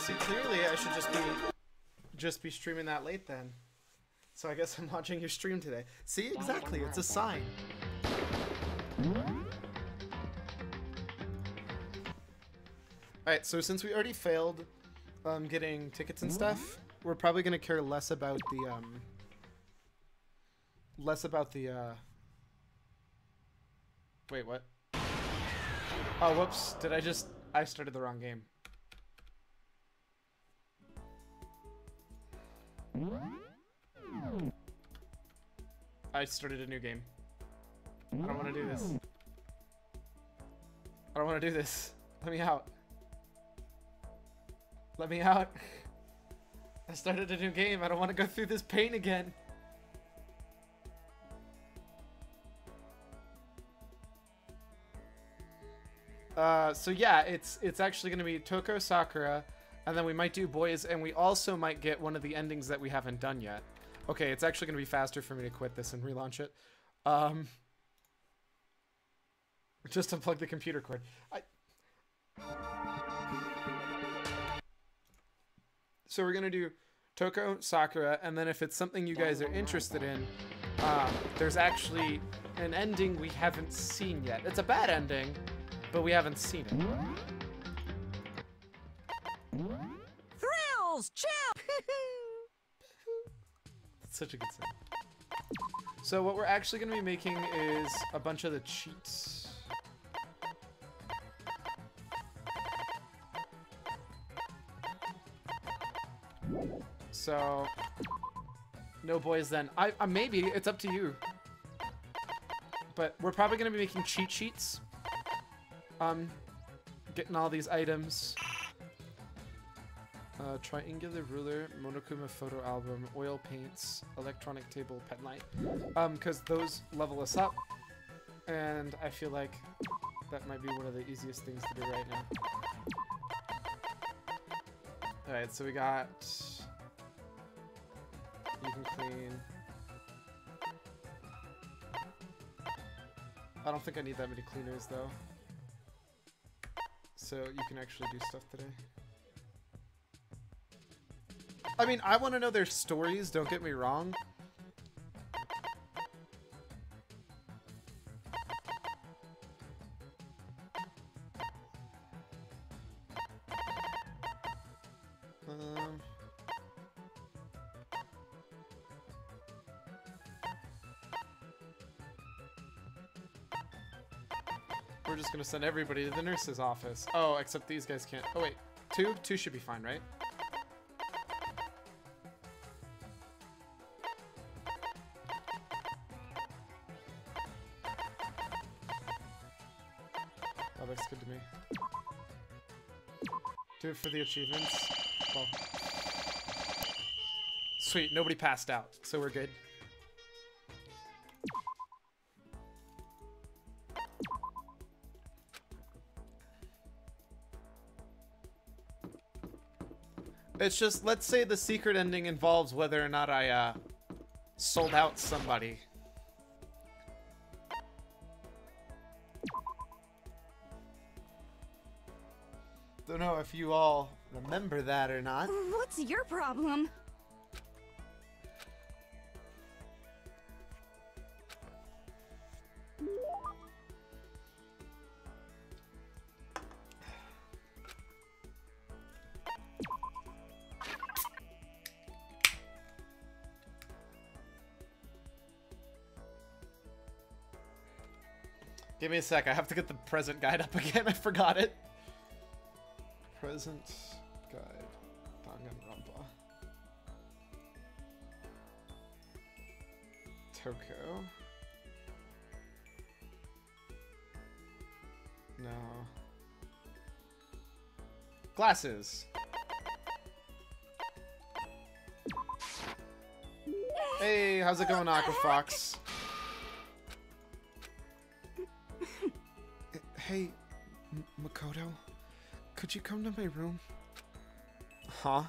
See, clearly I should just be streaming that late then. So I guess I'm watching your stream today. See, exactly, it's a sign. Alright, so since we already failed getting tickets and stuff, we're probably gonna care less about the wait, what? Oh, whoops, I started the wrong game. I started a new game. I don't want to do this. I don't want to do this. Let me out. Let me out. I started a new game. I don't want to go through this pain again. So yeah, it's actually going to be Toko, Sakura, and then we might do boys, and we also might get one of the endings that we haven't done yet. Okay, it's actually going to be faster for me to quit this and relaunch it. Just unplug the computer cord. So we're going to do Toko, Sakura, and then if it's something you guys are interested in, there's actually an ending we haven't seen yet. It's a bad ending, but we haven't seen it. Thrills! Chill! That's such a good sound. So what we're actually going to be making is a bunch of the cheats. So no boys then. Maybe it's up to you. But we're probably going to be making cheat sheets. Getting all these items. Triangular ruler, Monokuma photo album, oil paints, electronic table, pet light. Because those level us up. And I feel like that might be one of the easiest things to do right now. Alright, so we got... You can clean... I don't think I need that many cleaners though. So you can actually do stuff today. I mean, I want to know their stories, don't get me wrong. We're just gonna send everybody to the nurse's office. Oh, except these guys can't. Oh wait, two should be fine, right? Oh, looks good to me. Do it for the achievements. Well, sweet, nobody passed out, so we're good. It's just, let's say the secret ending involves whether or not I, sold out somebody. Don't know if you all remember that or not. What's your problem? Give me a sec, I have to get the present guide up again, I forgot it. Present guide, Danganronpa. Toko. No. Glasses. Hey, how's it going, Aquafox? Hey, Makoto, could you come to my room? Huh?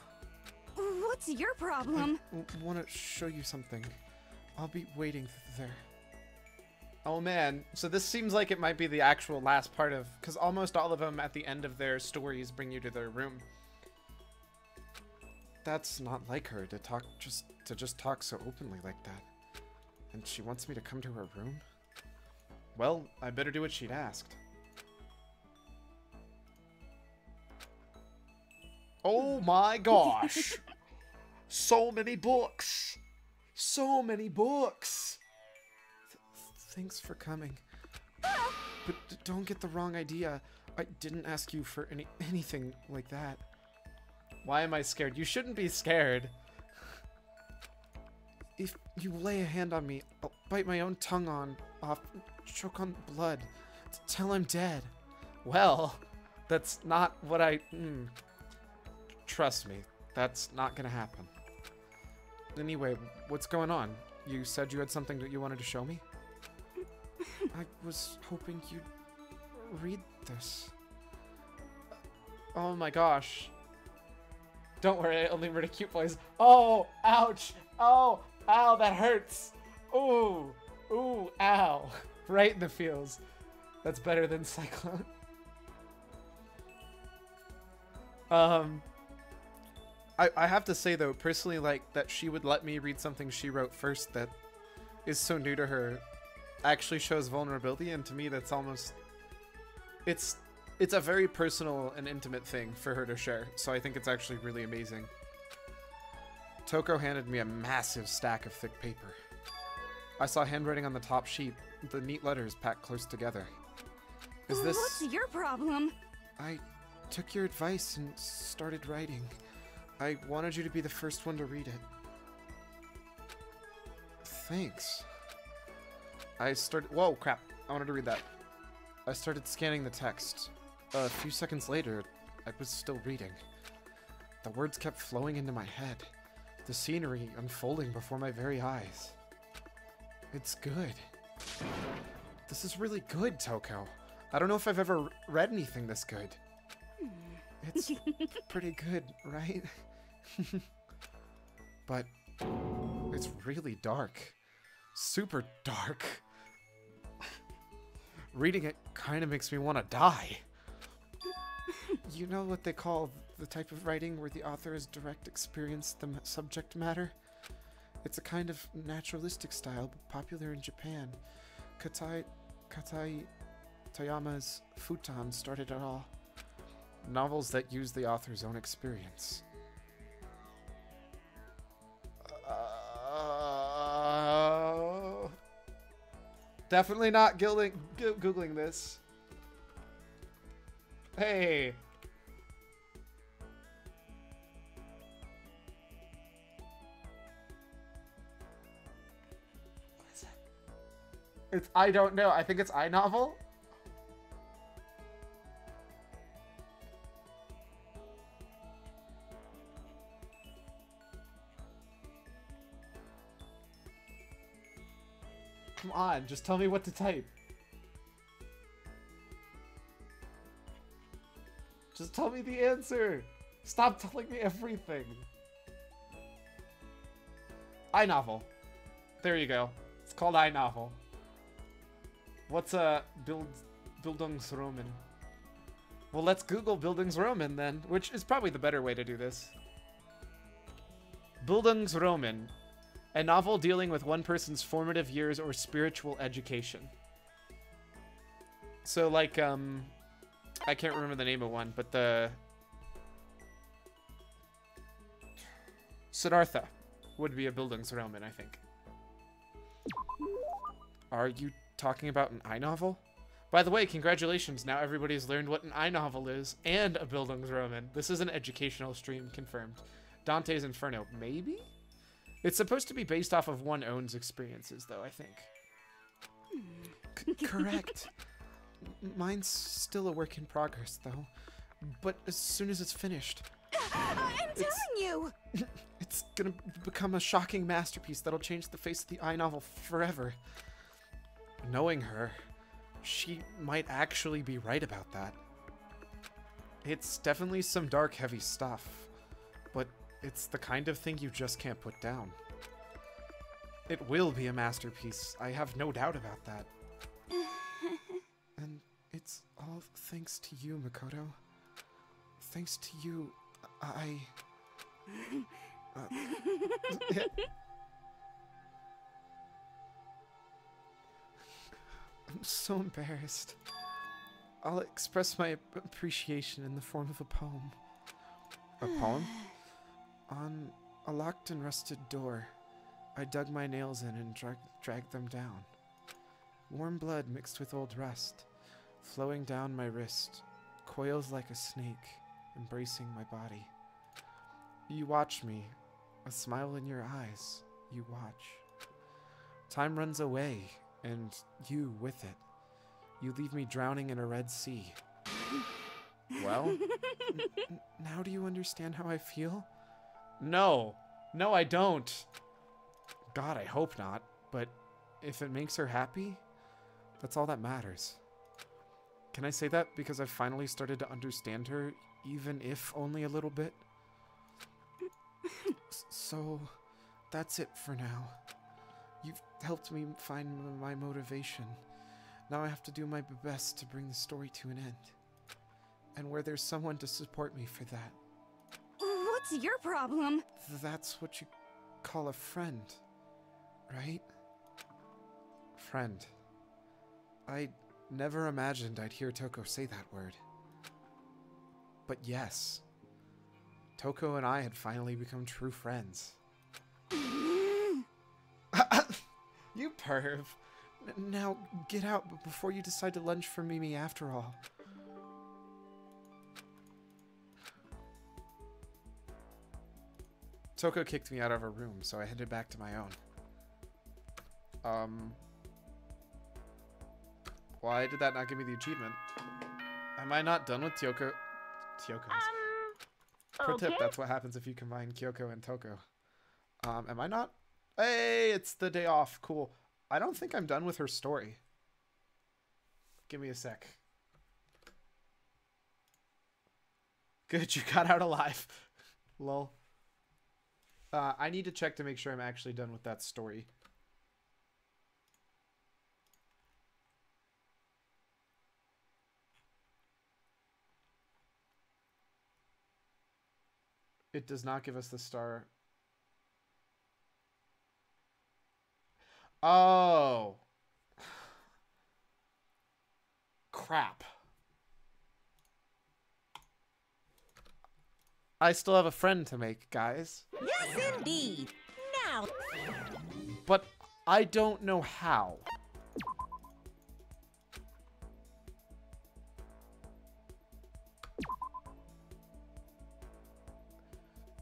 What's your problem? I want to show you something. I'll be waiting there. Oh man, so this seems like it might be the actual last part of, because almost all of them at the end of their stories bring you to their room. that's not like her to just talk so openly like that. And she wants me to come to her room? Well, I better do what she'd asked. Oh my gosh! So many books! So many books! Thanks for coming. But don't get the wrong idea. I didn't ask you for anything like that. Why am I scared? You shouldn't be scared. If you lay a hand on me, I'll bite my own tongue off, choke on blood, till I'm dead. Well, that's not what I... Trust me, that's not gonna happen. Anyway, what's going on? You said you had something that you wanted to show me? I was hoping you'd read this. Oh my gosh. Don't worry, I only read a cute voice. Oh, ouch. Oh, ow, that hurts. Ooh, ooh, ow. Right in the feels. That's better than Cyclone. I have to say though, personally, like, that she would let me read something she wrote first that is so new to her actually shows vulnerability, and to me that's almost... It's a very personal and intimate thing for her to share, so I think it's actually really amazing. Toko handed me a massive stack of thick paper. I saw handwriting on the top sheet, the neat letters packed close together. Is this... What's your problem? I took your advice and started writing. I wanted you to be the first one to read it. Thanks. I started... Whoa, crap. I wanted to read that. I started scanning the text. A few seconds later, I was still reading. The words kept flowing into my head. The scenery unfolding before my very eyes. It's good. This is really good, Toko. I don't know if I've ever read anything this good. It's pretty good, right? But it's really dark. Super dark. Reading it kind of makes me want to die. You know what they call the type of writing where the author has direct experienced the subject matter? It's a kind of naturalistic style, but popular in Japan. Katai Tayama's Futon started it all. Novels that use the author's own experience. Definitely not Googling this. Hey. What is it? It's I don't know. I think it's iNovel. Come on, just tell me what to type. Just tell me the answer. Stop telling me everything. iNovel. There you go. It's called iNovel. What's a Bildungsroman? Well, let's Google Bildungsroman then, which is probably the better way to do this. Bildungsroman. A novel dealing with one person's formative years or spiritual education. So, like, I can't remember the name of one, but the... Siddhartha would be a Bildungsroman, I think. Are you talking about an iNovel? By the way, congratulations, now everybody's learned what an iNovel is, and a Bildungsroman. This is an educational stream, confirmed. Dante's Inferno, maybe? It's supposed to be based off of one own's experiences, though, I think. Correct. Mine's still a work in progress, though. But as soon as it's finished... I'm telling you! It's gonna become a shocking masterpiece that'll change the face of the iNovel forever. Knowing her, she might actually be right about that. It's definitely some dark, heavy stuff, but it's the kind of thing you just can't put down. It will be a masterpiece, I have no doubt about that. And it's all thanks to you, Makoto. Thanks to you, I'm so embarrassed. I'll express my appreciation in the form of a poem. A poem? On a locked and rusted door, I dug my nails in and dragged them down. Warm blood mixed with old rust, flowing down my wrist, coils like a snake, embracing my body. You watch me, a smile in your eyes, you watch. Time runs away, and you with it. You leave me drowning in a red sea. Well, now do you understand how I feel? No. No, I don't. God, I hope not. But if it makes her happy, that's all that matters. Can I say that because I've finally started to understand her, even if only a little bit? So, that's it for now. You've helped me find my motivation. Now I have to do my best to bring the story to an end. And where there's someone to support me for that. What's your problem? That's what you call a friend, right? Friend. I never imagined I'd hear Toko say that word. But yes, Toko and I had finally become true friends. You perv. Now, get out before you decide to lunge for Mimi after all. Toko kicked me out of her room, so I headed back to my own. Why did that not give me the achievement? Am I not done with Kyokos? Pro tip, that's what happens if you combine Kyoko and Toko. Am I not? Hey, it's the day off. Cool. I don't think I'm done with her story. Give me a sec. Good, you got out alive. Lol. I need to check to make sure I'm actually done with that story. It does not give us the star. Oh. Crap. I still have a friend to make, guys. Yes, indeed. Now. But I don't know how.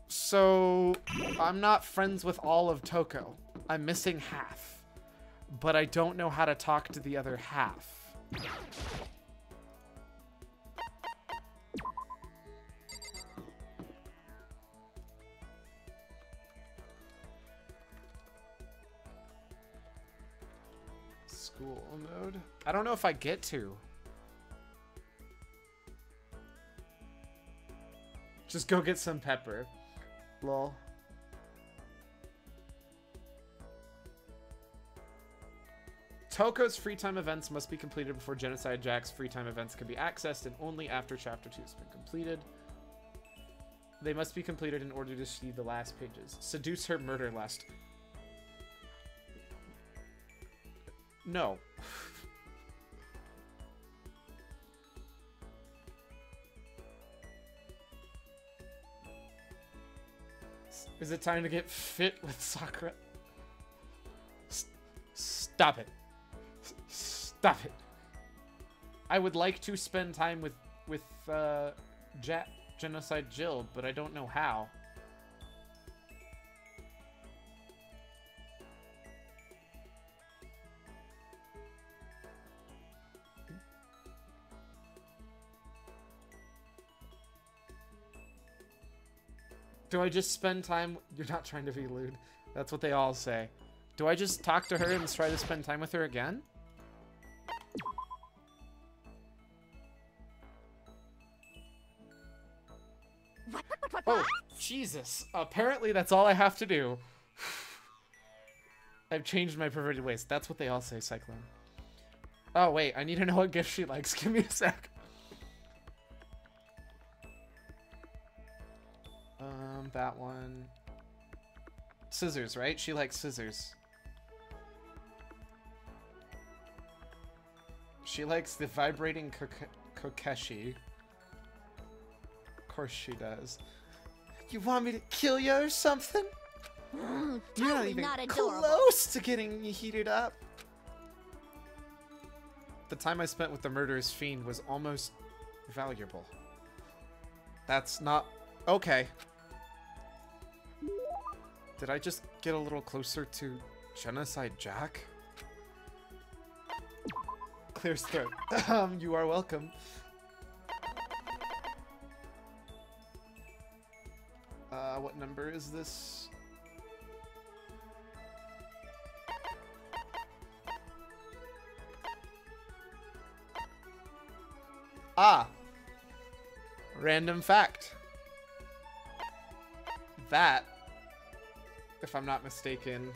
So, I'm not friends with all of Toko. I'm missing half. But I don't know how to talk to the other half. School mode? I don't know if I get to. Just go get some pepper. Lol. Toko's free time events must be completed before Genocide Jack's free time events can be accessed, and only after Chapter 2 has been completed. They must be completed in order to see the last pages. Seduce her murder lust. No. Is it time to get fit with Sakura? Stop it. Stop it. I would like to spend time with Genocide Jill, but I don't know how. Do I just spend time? You're not trying to be lewd. That's what they all say. Do I just talk to her and try to spend time with her again? Oh, Jesus. Apparently that's all I have to do. I've changed my perverted ways. That's what they all say, Cyclone. Oh, wait. I need to know what gift she likes. Give me a sec. That one. Scissors, right? She likes scissors. She likes the vibrating kokeshi. Of course she does. You want me to kill you or something? You're not even close to getting heated up. The time I spent with the murderous fiend was almost valuable. That's not... Okay. Did I just get a little closer to Genocide Jack? Clears throat. You are welcome. What number is this? Ah! Random fact. That, if I'm not mistaken,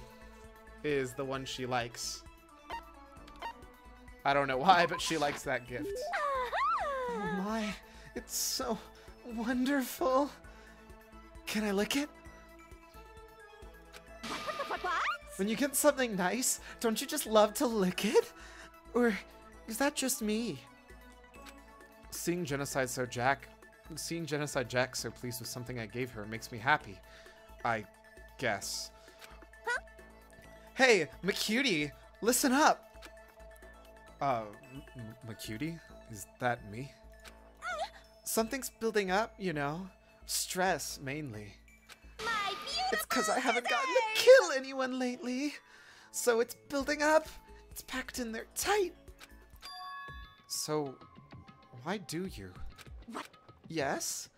is the one she likes. I don't know why, but she likes that gift. Oh my, it's so wonderful. Can I lick it? What? When you get something nice, don't you just love to lick it? Or is that just me? Seeing Genocide Jack so pleased with something I gave her makes me happy. I guess. Huh? Hey, McCutie, listen up. McCutie? Is that me? Something's building up, you know. Stress, mainly. My beautiful It's because I haven't gotten to kill anyone lately. So it's building up. It's packed in there tight. So, why do you? What? Yes?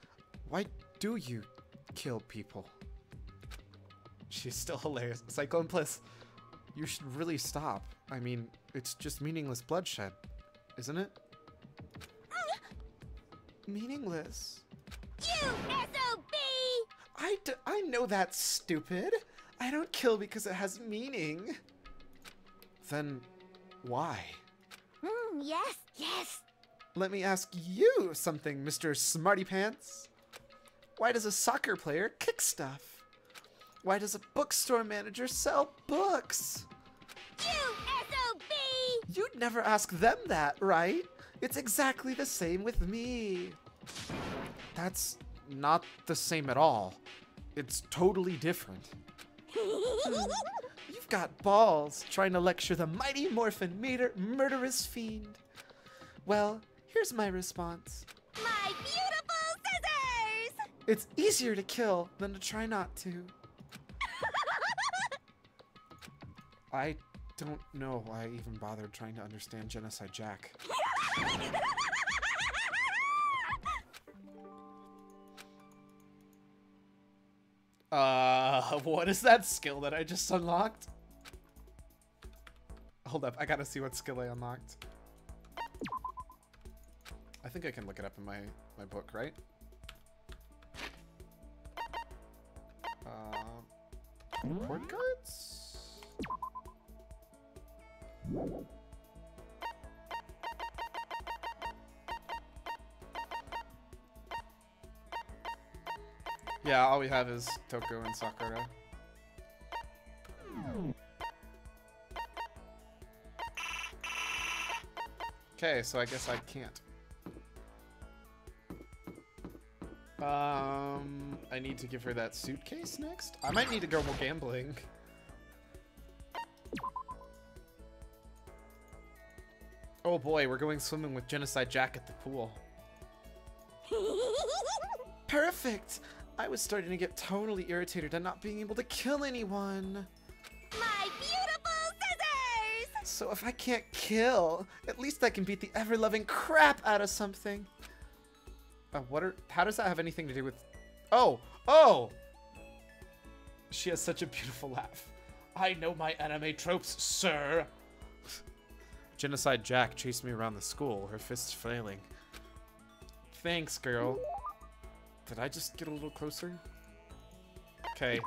Why do you kill people? She's still hilarious. Cyclone Bliss, you should really stop. I mean, it's just meaningless bloodshed, isn't it? Meaningless. You SOB! I know that's stupid. I don't kill because it has meaning. Then why? Yes. Let me ask you something, Mr. Smarty Pants. Why does a soccer player kick stuff? Why does a bookstore manager sell books? You SOB! You'd never ask them that, right? It's exactly the same with me. That's not the same at all. It's totally different. You've got balls trying to lecture the mighty morphin murderous fiend. Well, here's my response. My beautiful scissors! It's easier to kill than to try not to. I don't know why I even bothered trying to understand Genocide Jack. What is that skill that I just unlocked? Hold up, I gotta see what skill I unlocked. I think I can look it up in my book, right? Report cards? Yeah, all we have is Toko and Sakura. Okay, so I guess I can't. I need to give her that suitcase next? I might need to go more gambling. Oh boy, we're going swimming with Genocide Jack at the pool. Perfect! I was starting to get totally irritated at not being able to kill anyone. My beautiful scissors! So if I can't kill, at least I can beat the ever-loving crap out of something. How does that have anything to do with... Oh! She has such a beautiful laugh. I know my anime tropes, sir. Genocide Jack chased me around the school, her fists flailing. Thanks, girl. Did I just get a little closer? Okay.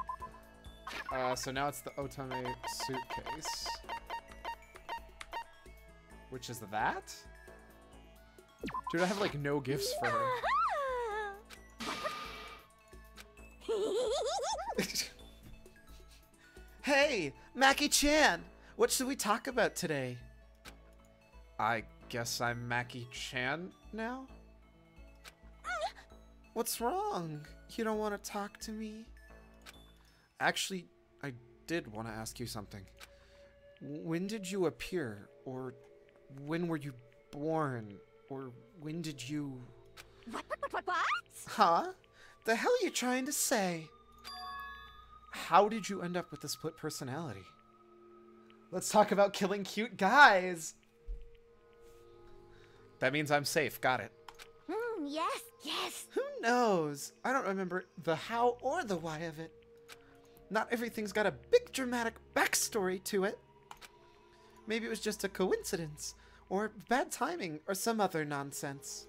So now it's the Otome suitcase. Which is that? Dude, I have like no gifts for her. hey, Mackie-chan! What should we talk about today? I guess I'm Mackie-chan now? What's wrong? You don't want to talk to me? Actually, I did want to ask you something. When did you appear? Or when were you born? Or when did you... What? Huh? The hell are you trying to say? How did you end up with the split personality? Let's talk about killing cute guys! That means I'm safe. Got it. Yes. Who knows? I don't remember the how or the why of it. Not everything's got a big dramatic backstory to it. Maybe it was just a coincidence, or bad timing, or some other nonsense.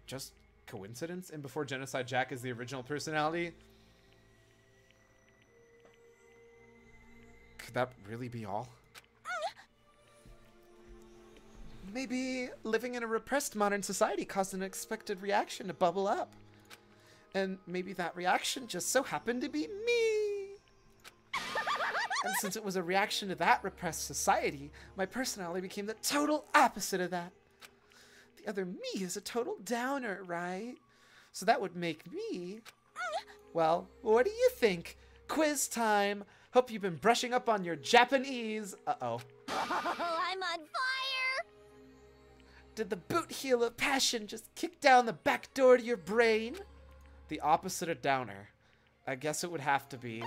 Just coincidence? And before Genocide Jack is the original personality? Could that really be all? Maybe living in a repressed modern society caused an unexpected reaction to bubble up. And maybe that reaction just so happened to be me. And since it was a reaction to that repressed society, my personality became the total opposite of that. The other me is a total downer, right? So that would make me... Well, what do you think? Quiz time! Hope you've been brushing up on your Japanese. Uh-oh. Oh, I'm on fire! Did the boot heel of passion just kick down the back door to your brain? The opposite of downer. I guess it would have to be...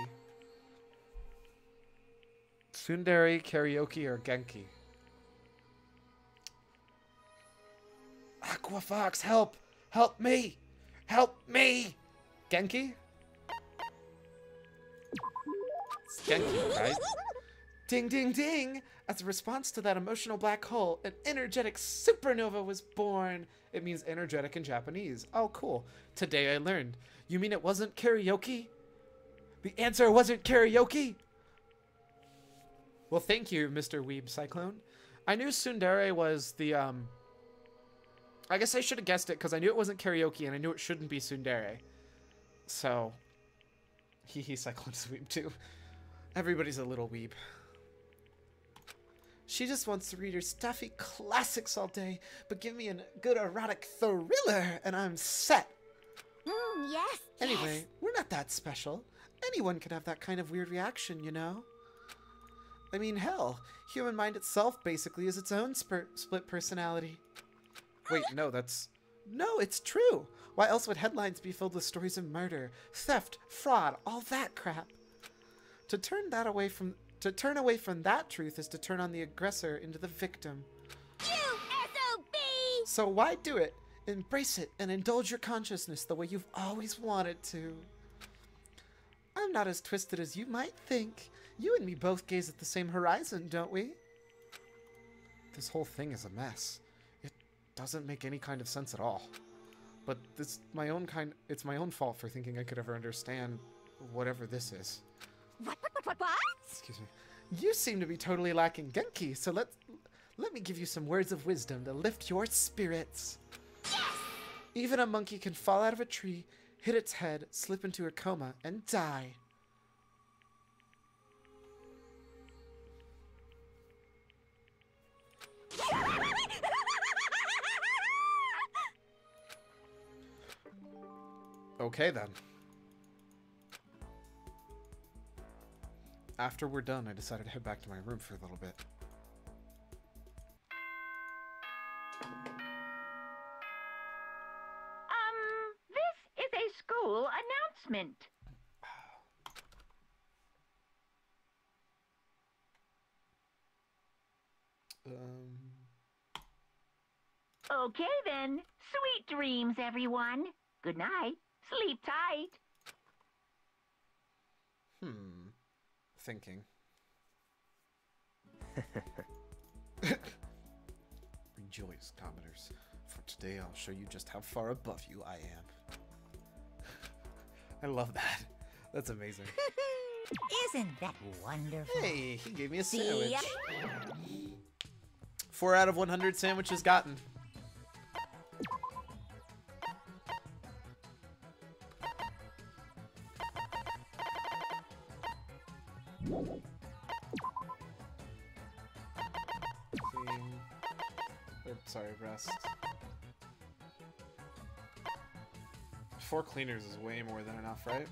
Tsundere, karaoke, or genki? Aqua Fox, help! Help me! Help me! Genki? It's Genki, right? Ding, ding, ding! As a response to that emotional black hole, an energetic supernova was born. It means energetic in Japanese. Oh, cool. Today I learned. You mean it wasn't karaoke? The answer wasn't karaoke? Well, thank you, Mr. Weeb Cyclone. I knew Tsundere was the, I guess I should have guessed it because I knew it wasn't karaoke and I knew it shouldn't be Tsundere. So, Hee Cyclone's a weeb too. Everybody's a little weeb. She just wants to read her stuffy classics all day, but give me a good erotic thriller and I'm set. Yes. Anyway, we're not that special. Anyone can have that kind of weird reaction, you know? I mean, hell, human mind itself basically is its own split personality. Wait, no, no, it's true. Why else would headlines be filled with stories of murder, theft, fraud, all that crap? To turn away from that truth is to turn on the aggressor into the victim. You SOB! So why do it? Embrace it and indulge your consciousness the way you've always wanted to. I'm not as twisted as you might think. You and me both gaze at the same horizon, don't we? This whole thing is a mess. It doesn't make any kind of sense at all. But it's my own fault for thinking I could ever understand whatever this is. What? Excuse me. You seem to be totally lacking Genki, so let me give you some words of wisdom to lift your spirits. Yes! Even a monkey can fall out of a tree, hit its head, slip into a coma, and die. Okay then. After we're done, I decided to head back to my room for a little bit. This is a school announcement. Okay then. Sweet dreams, everyone. Good night. Sleep tight. Thinking. Rejoice, commoners, for today I'll show you just how far above you I am. I love that. That's amazing. Isn't that wonderful? Hey, he gave me a sandwich. ya. 4 out of 100 sandwiches gotten. sorry, breast. 4 cleaners is way more than enough, right?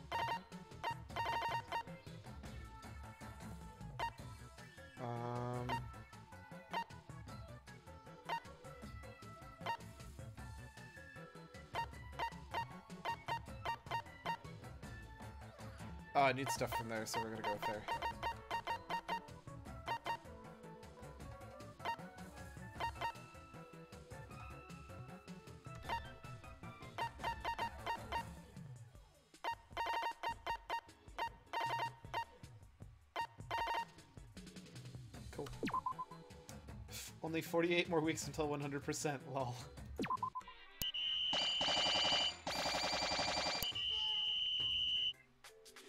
Oh, I need stuff from there, so we're gonna go with there. Cool. Only 48 more weeks until 100%, lol.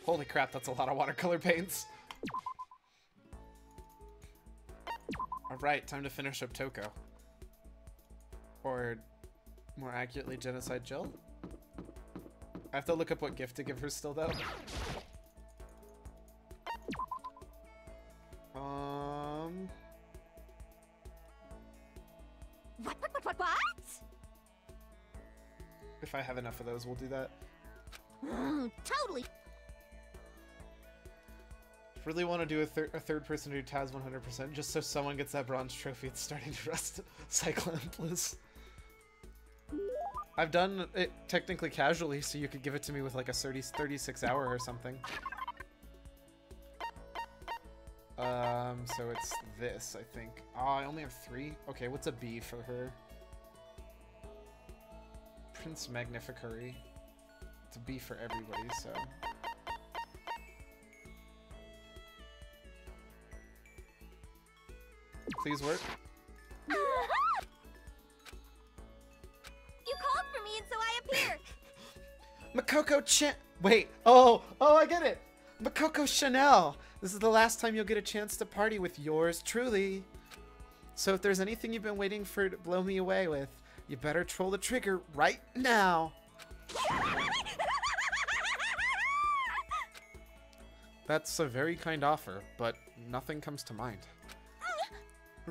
Holy crap, that's a lot of watercolor paints. Alright, time to finish up Toko. Or, more accurately, Genocide Jill. I have to look up what gift to give her still, though. What? If I have enough of those, we'll do that. Totally. Really want to do a third person who Taz 100% just so someone gets that bronze trophy. It's starting to rust Cyclone Bliss. I've done it technically casually, so you could give it to me with like a 36 hour or something. So it's this, I think. Oh, I only have 3? Okay, what's a B for her? Prince Magnificary. It's a B for everybody, so... Please work. You called for me and so I appeared. Makoko Wait. Oh, I get it. Makoko Chanel. This is the last time you'll get a chance to party with yours truly. So if there's anything you've been waiting for to blow me away with, you better troll the trigger right now. That's a very kind offer, but nothing comes to mind.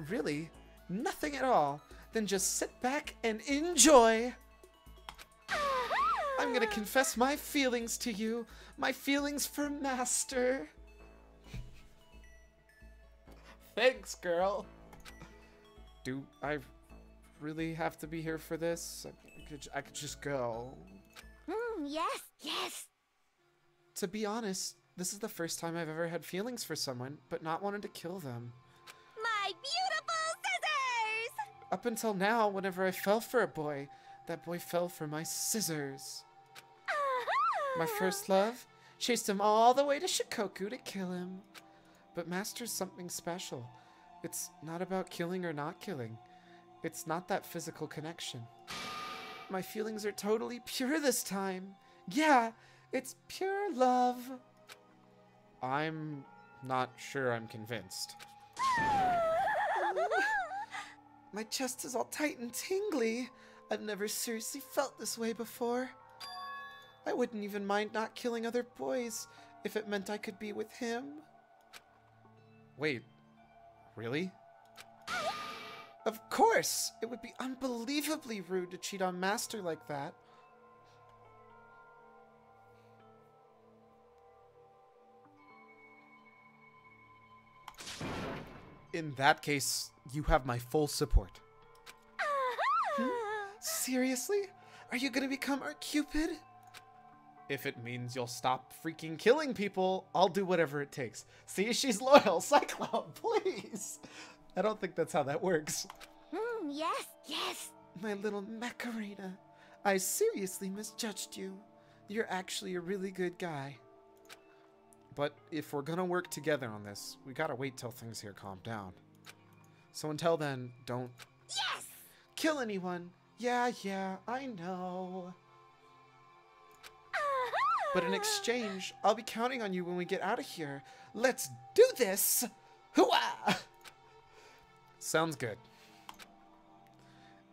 Really? Nothing at all? Then just sit back and enjoy. I'm gonna confess my feelings to you. My feelings for Master. Thanks, girl. Do I really have to be here for this? I could just go. Yes. To be honest, this is the first time I've ever had feelings for someone, but not wanted to kill them. My beautiful scissors! Up until now, whenever I fell for a boy, that boy fell for my scissors. My first love chased him all the way to Shikoku to kill him. But Master's something special. It's not about killing or not killing. It's not that physical connection. My feelings are totally pure this time. Yeah, it's pure love. I'm not sure I'm convinced. My chest is all tight and tingly. I've never seriously felt this way before. I wouldn't even mind not killing other boys if it meant I could be with him. Wait, really? Of course! It would be unbelievably rude to cheat on Master like that. In that case, you have my full support. Seriously? Are you gonna become our Cupid? If it means you'll stop freaking killing people, I'll do whatever it takes. See, she's loyal. Cyclone, please! I don't think that's how that works. Yes. My little Macarena, I seriously misjudged you. You're actually a really good guy. But if we're gonna work together on this, we gotta wait till things here calm down. So until then, don't... Yes! Kill anyone. Yeah, I know. But in exchange, I'll be counting on you when we get out of here. Let's do this! Hooah! Sounds good.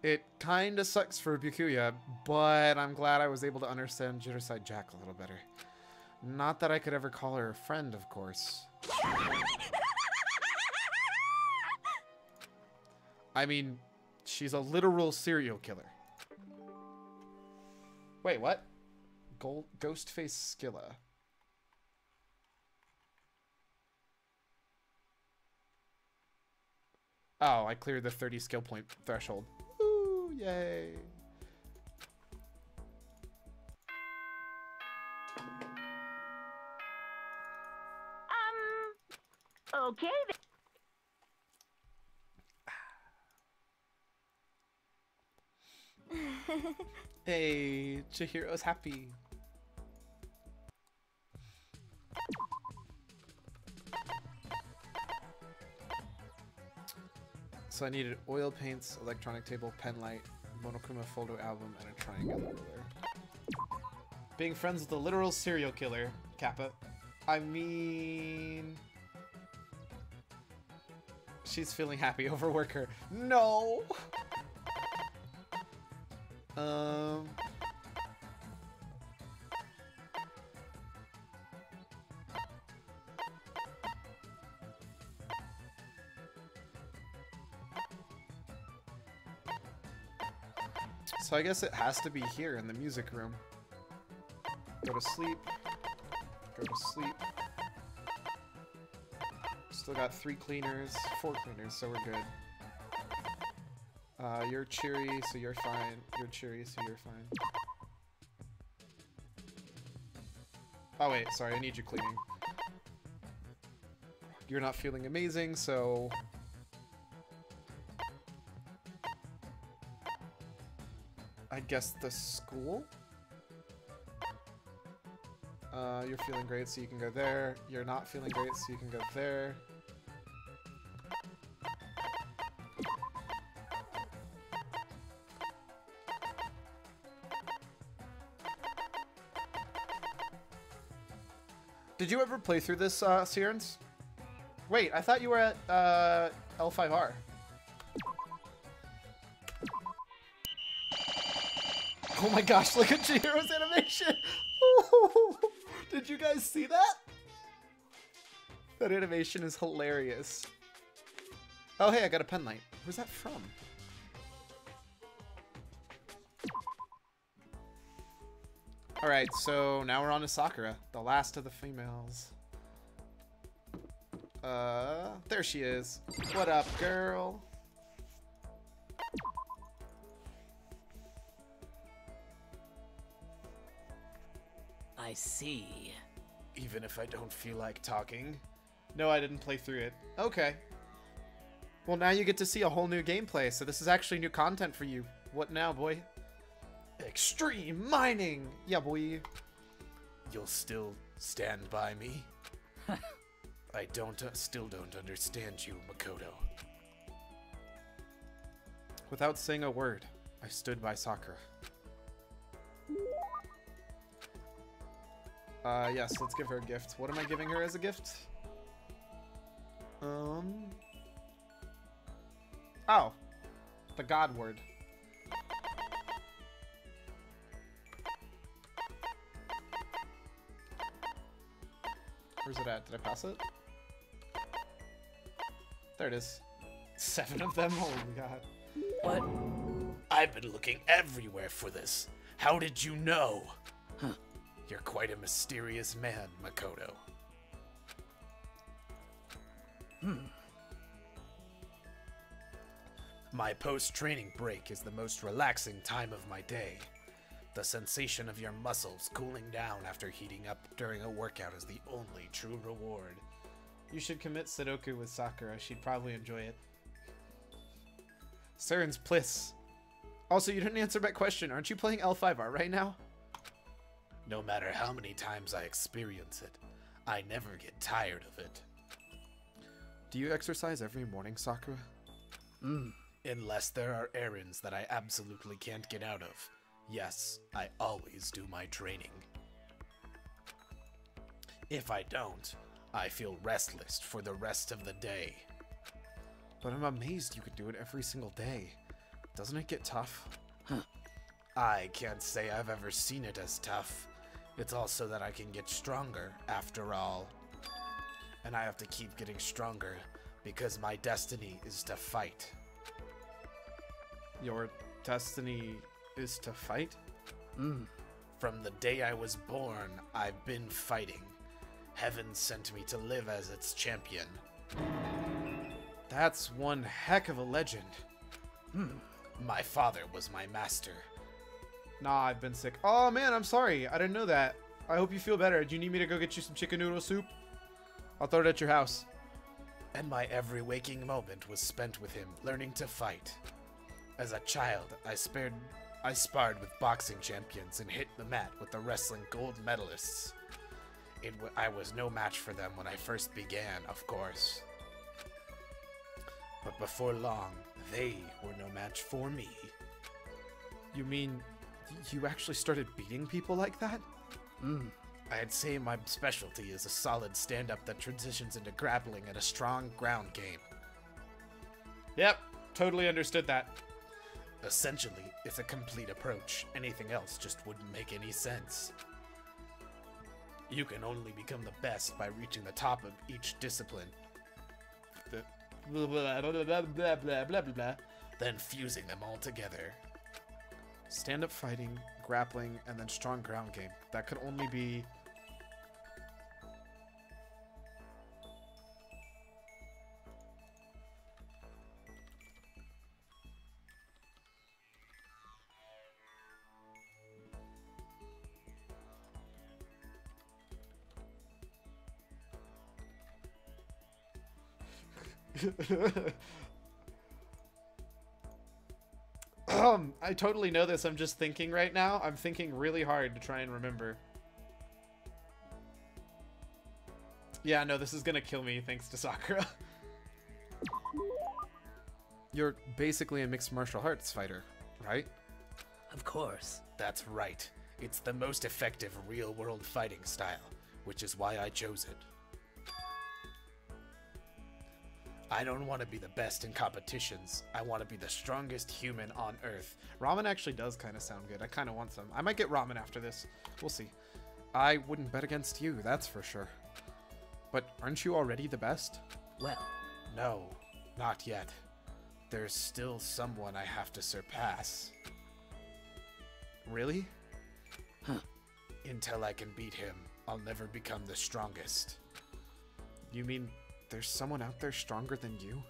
It kinda sucks for Byakuya, but I'm glad I was able to understand Genocide Jack a little better. Not that I could ever call her a friend, of course. I mean, She's a literal serial killer. Wait, what? Ghostface Skilla. Oh, I cleared the 30 skill point threshold. Woo, yay. Okay then. Hey, Chihiro's happy. So I needed oil paints, electronic table, pen light, Monokuma photo album, and a triangular ruler. Being friends with a literal serial killer, Kappa. I mean... She's feeling happy over worker. No! So I guess it has to be here in the music room. Go to sleep. Go to sleep. Still got 4 cleaners, so we're good. You're cheery, so you're fine. You're cheery, so you're fine. Oh wait, sorry, I need you cleaning. You're not feeling amazing, so... I guess the school? You're feeling great, so you can go there. You're not feeling great, so you can go there. Did you ever play through this, Sirens? Wait, I thought you were at, L5R. Oh my gosh, look at Chihiro's animation! Did you guys see that? That animation is hilarious. Oh hey, I got a pen light. Where's that from? Alright, so now we're on to Sakura, the last of the females. There she is. What up, girl? I see. Even if I don't feel like talking. No, I didn't play through it. Okay. Well, now you get to see a whole new gameplay, so this is actually new content for you. What now, boy? Extreme mining! Yeah, boy. You'll still stand by me? I still don't understand you, Makoto. Without saying a word, I stood by Sakura. Yes, let's give her a gift. What am I giving her as a gift? Oh. The God word. Where's it at? Did I pass it? There it is. 7 of them? Oh my god. What? I've been looking everywhere for this. How did you know? Huh. You're quite a mysterious man, Makoto. My post-training break is the most relaxing time of my day. The sensation of your muscles cooling down after heating up during a workout is the only true reward. You should commit Sudoku with Sakura. She'd probably enjoy it. Saren's Pliss. Also, you didn't answer my question. Aren't you playing L5R right now? No matter how many times I experience it, I never get tired of it. Do you exercise every morning, Sakura? Unless there are errands that I absolutely can't get out of. Yes, I always do my training. If I don't, I feel restless for the rest of the day. But I'm amazed you could do it every single day. Doesn't it get tough? I can't say I've ever seen it as tough. It's also that I can get stronger, after all. And I have to keep getting stronger, because my destiny is to fight. Your destiny is to fight? From the day I was born, I've been fighting. Heaven sent me to live as its champion. That's one heck of a legend. My father was my master. Nah, I've been sick. Oh man, I'm sorry. I didn't know that. I hope you feel better. Do you need me to go get you some chicken noodle soup? I'll throw it at your house. And my every waking moment was spent with him, learning to fight. As a child, I sparred with boxing champions and hit the mat with the wrestling gold medalists. I was no match for them when I first began, of course. But before long, they were no match for me. You mean you actually started beating people like that? I'd say my specialty is a solid stand-up that transitions into grappling and a strong ground game. Yep, totally understood that. Essentially, it's a complete approach. Anything else just wouldn't make any sense. You can only become the best by reaching the top of each discipline. Blah, blah, blah, blah, blah, blah, blah, blah. Then fusing them all together. Stand-up fighting, grappling, and then strong ground game. That could only be... I totally know this. I'm just thinking right now. I'm thinking really hard to try and remember. Yeah, no, this is gonna kill me thanks to Sakura. You're basically a mixed martial arts fighter, right? Of course. That's right. It's the most effective real-world fighting style, which is why I chose it. I don't want to be the best in competitions. I want to be the strongest human on Earth. Ramen actually does kind of sound good. I kind of want some. I might get ramen after this. We'll see. I wouldn't bet against you, that's for sure. But aren't you already the best? Well, No, not yet. There's still someone I have to surpass. Really? Until I can beat him, I'll never become the strongest. You mean there's someone out there stronger than you?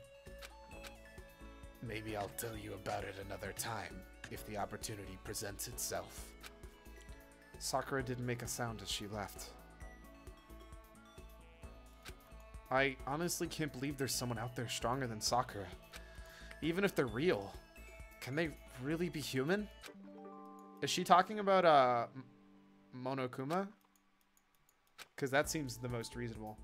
Maybe I'll tell you about it another time, if the opportunity presents itself. Sakura didn't make a sound as she left. I honestly can't believe there's someone out there stronger than Sakura. Even if they're real, can they really be human? Is she talking about Monokuma? Because that seems the most reasonable.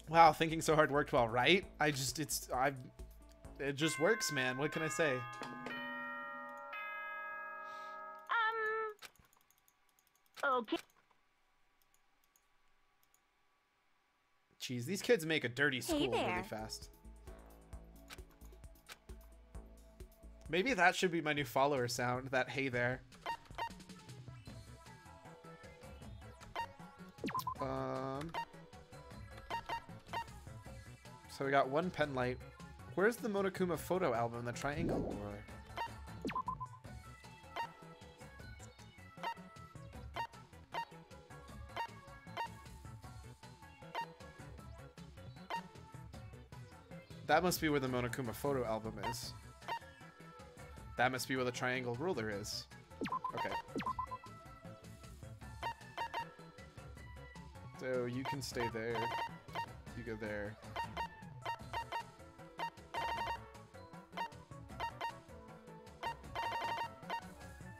Wow, thinking so hard worked well, right? It just works, man. What can I say? Okay. Jeez, these kids make a dirty school really there. fast. Maybe that should be my new follower sound, that hey there. So we got one pen light. Where's the Monokuma photo album, the triangle ruler? That must be where the Monokuma photo album is. That must be where the triangle ruler is. Okay. So you can stay there. You go there.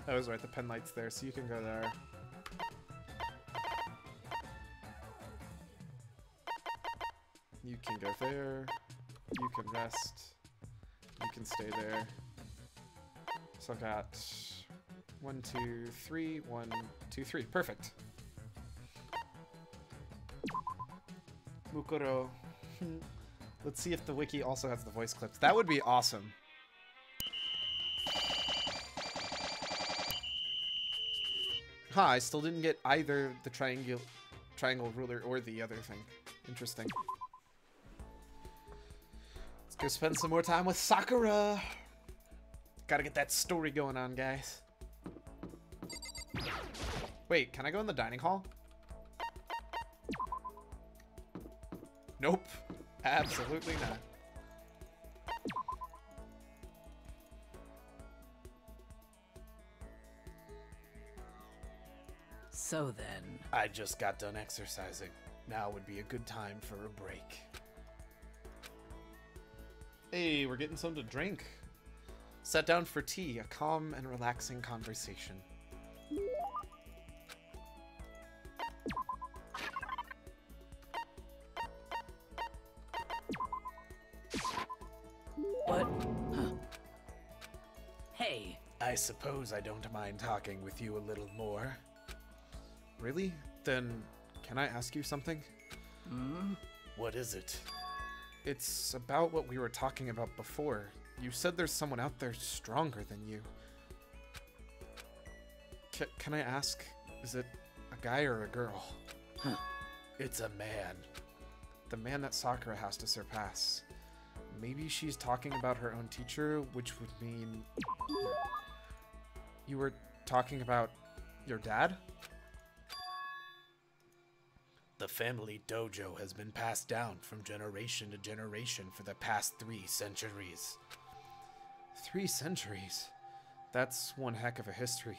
I was right, the pen light's there, so you can go there. You can go there. You can rest. You can stay there. So I've got 1, 2, 3, 1, 2, 3. Perfect. Mukuro. Let's see if the wiki also has the voice clips. That would be awesome. Huh, I still didn't get either the triangle ruler or the other thing. Interesting. Let's Go spend some more time with Sakura. Gotta get that story going on, guys. Wait, can I go in the dining hall? Nope. Absolutely not. So then... I just got done exercising. Now would be a good time for a break. Hey, we're getting something to drink. Sat down for tea, a calm and relaxing conversation. What? Huh. Hey. I suppose I don't mind talking with you a little more. Really? Then, can I ask you something? Hmm? What is it? It's about what we were talking about before. You said there's someone out there stronger than you. Can I ask, is it a guy or a girl? Huh. It's a man. The man that Sakura has to surpass. Maybe she's talking about her own teacher, which would mean... You were talking about your dad? The family dojo has been passed down from generation to generation for the past 3 centuries. 3 centuries? That's one heck of a history.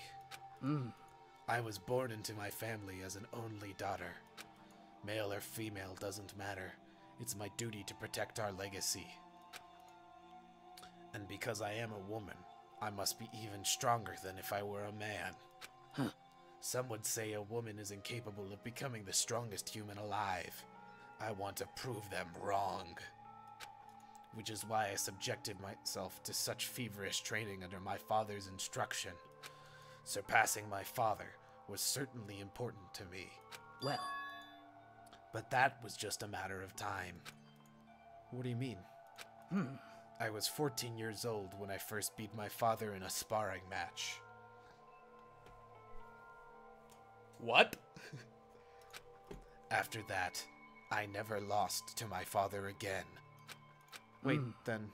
I was born into my family as an only daughter. Male or female doesn't matter. It's my duty to protect our legacy. And because I am a woman, I must be even stronger than if I were a man. Huh. Some would say a woman is incapable of becoming the strongest human alive. I want to prove them wrong. Which is why I subjected myself to such feverish training under my father's instruction. Surpassing my father was certainly important to me. Well. But that was just a matter of time. What do you mean? I was 14 years old when I first beat my father in a sparring match. What? After that, I never lost to my father again. Wait, then...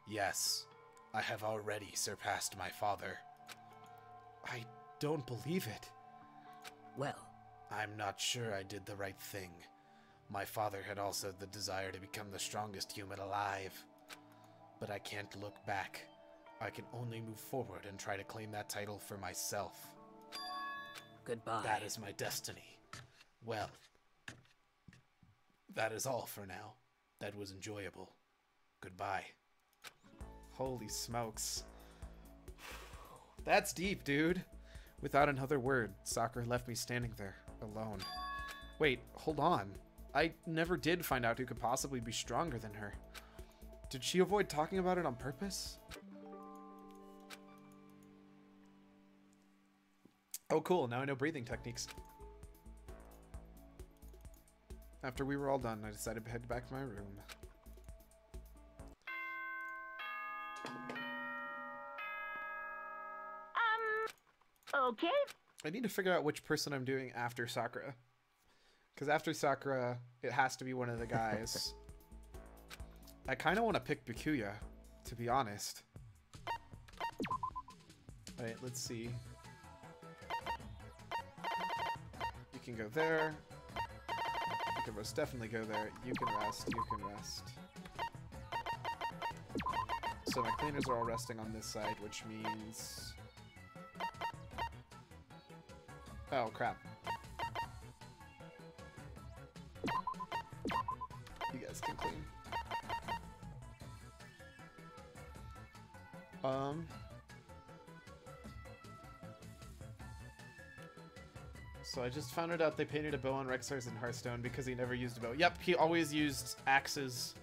Yes, I have already surpassed my father. I don't believe it. Well. I'm not sure I did the right thing. My father had also the desire to become the strongest human alive. But I can't look back. I can only move forward and try to claim that title for myself. Goodbye. That is my destiny. Well, that is all for now. That was enjoyable. Goodbye. Holy smokes. That's deep, dude. Without another word, Sakura left me standing there, alone. Wait, hold on. I never did find out who could possibly be stronger than her. Did she avoid talking about it on purpose? Oh, cool. Now I know breathing techniques. After we were all done, I decided to head back to my room. Okay. I need to figure out which person I'm doing after Sakura. Because after Sakura, it has to be one of the guys. I kind of want to pick Byakuya, to be honest. Alright, let's see. You can go there. You can most definitely go there. You can rest. You can rest. So my cleaners are all resting on this side, which means... Oh, crap. You guys can clean. So I just found it out they painted a bow on Rexar's in Hearthstone because he never used a bow. Yep, he always used axes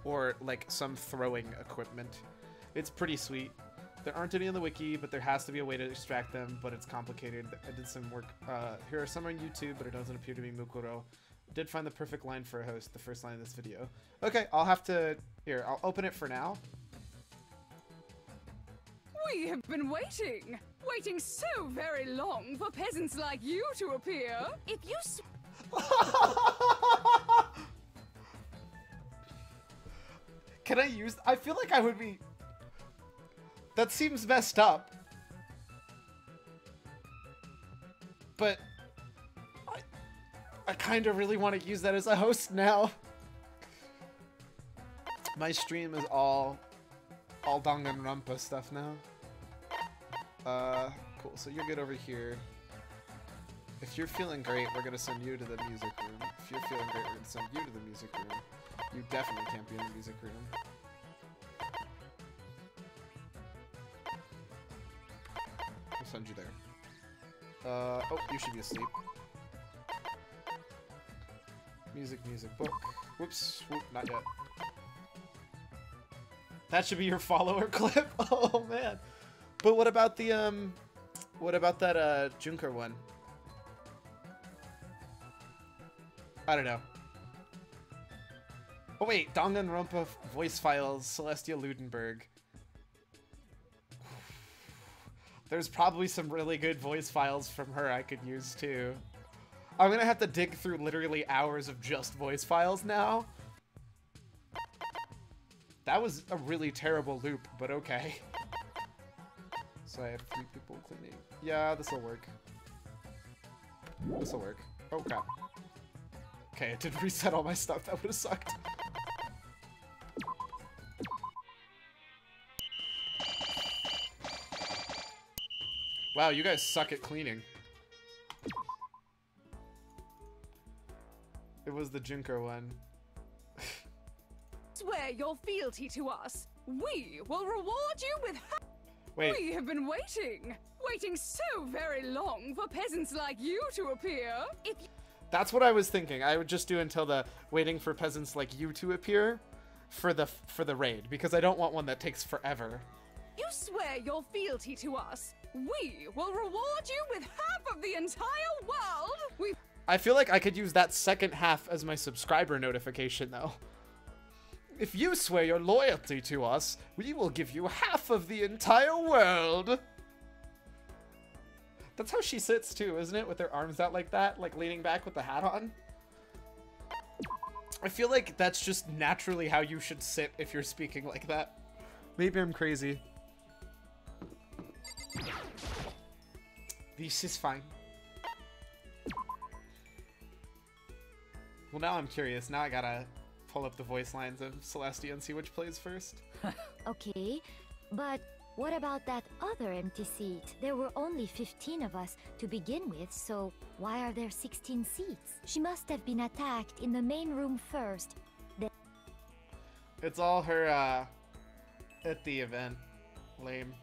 or like some throwing equipment. It's pretty sweet. There aren't any on the wiki, but there has to be a way to extract them, but it's complicated. I did some work. Here are some on YouTube, but it doesn't appear to be Mukuro. Did find the perfect line for a host, the first line of this video. Okay, I'll have to... Here, I'll open it for now. We have been waiting so very long for peasants like you to appear. If you Can I use... I feel like I would be... That seems messed up. But... I kind of really want to use that as a host now. My stream is all Danganronpa stuff now. Cool. So you're good over here. If you're feeling great, we're gonna send you to the music room. If you're feeling great, we're gonna send you to the music room. You definitely can't be in the music room. We'll send you there. Oh, you should be asleep. Music, book. Whoops, whoop, not yet. That should be your follower clip? Oh, man. But what about the, what about that, Junker one? I don't know. Oh, wait. Danganronpa voice files, Celestia Ludenberg. There's probably some really good voice files from her I could use, too. I'm gonna have to dig through literally hours of just voice files now. That was a really terrible loop, but okay. So I have 3 people cleaning. Yeah, this'll work. This'll work. Oh, crap. Okay, it did reset all my stuff. That would've sucked. Wow, you guys suck at cleaning. It was the Junker one. Swear your fealty to us. We will reward you with... Wait. We have been waiting so very long for peasants like you to appear. If That's what I was thinking. I would just do until the waiting for peasants like you to appear for the raid, because I don't want one that takes forever. you swear your fealty to us, we will reward you with half of the entire world. I feel like I could use that second half as my subscriber notification, though. If you swear your loyalty to us, we will give you half of the entire world. That's how she sits, too, isn't it? With her arms out like that, like leaning back with the hat on. I feel like that's just naturally how you should sit if you're speaking like that. Maybe I'm crazy. This is fine. Well, now I'm curious. Now I gotta pull up the voice lines of Celestia and see which plays first. Okay, but what about that other empty seat? There were only 15 of us to begin with, so why are there 16 seats? She must have been attacked in the main room first. It's all her, at the event. Lame.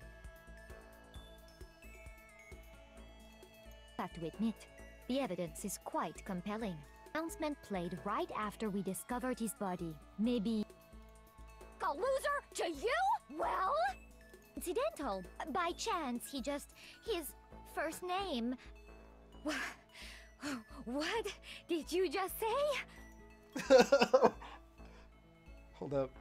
I have to admit, the evidence is quite compelling. Announcement played right after we discovered his body. Maybe... A loser to you? Well... Incidental. By chance, his first name... What did you just say? Hold up.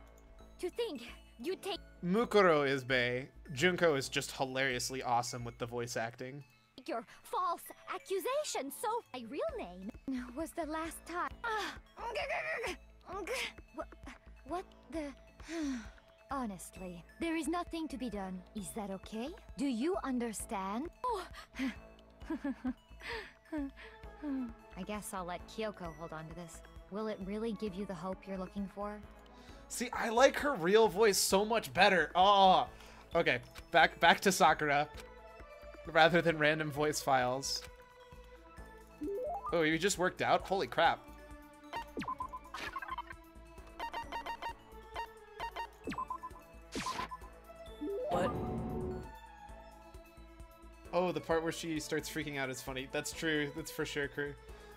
To think, you take Mukuro is bae. Junko is just hilariously awesome with the voice acting. your false accusation, so my real name was the last time. What the... Honestly, there is nothing to be done. Is that okay? Do you understand? I guess I'll let Kyoko hold on to this. Will it really give you the hope you're looking for? See, I like her real voice so much better. Oh, okay. Back to Sakura, rather than random voice files. Oh, you just worked out? Holy crap! What? Oh, the part where she starts freaking out is funny. That's true. That's for sure, crew.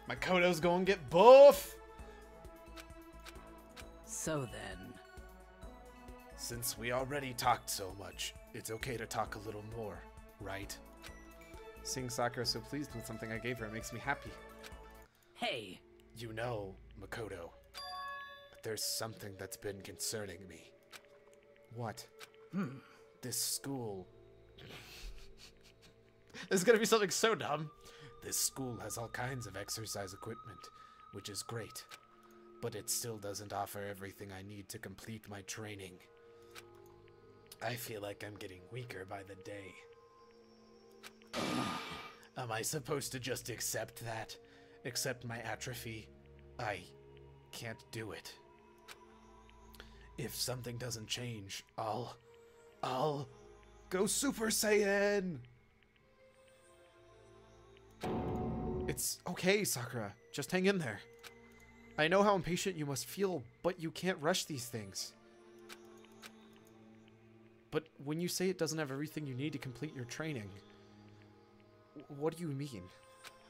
Makoto's gonna get buff. So then... Since we already talked so much, it's okay to talk a little more, right? Seeing Sakura so pleased with something I gave her makes me happy. Hey! You know, Makoto, there's something that's been concerning me. What? This school... This is gonna be something so dumb. This school has all kinds of exercise equipment, which is great. but it still doesn't offer everything I need to complete my training. I feel like I'm getting weaker by the day. Am I supposed to just accept that? Accept my atrophy? I can't do it. If something doesn't change, I'll go Super Saiyan! It's okay, Sakura. Just hang in there. I know how impatient you must feel, but you can't rush these things. But when you say it doesn't have everything you need to complete your training, what do you mean?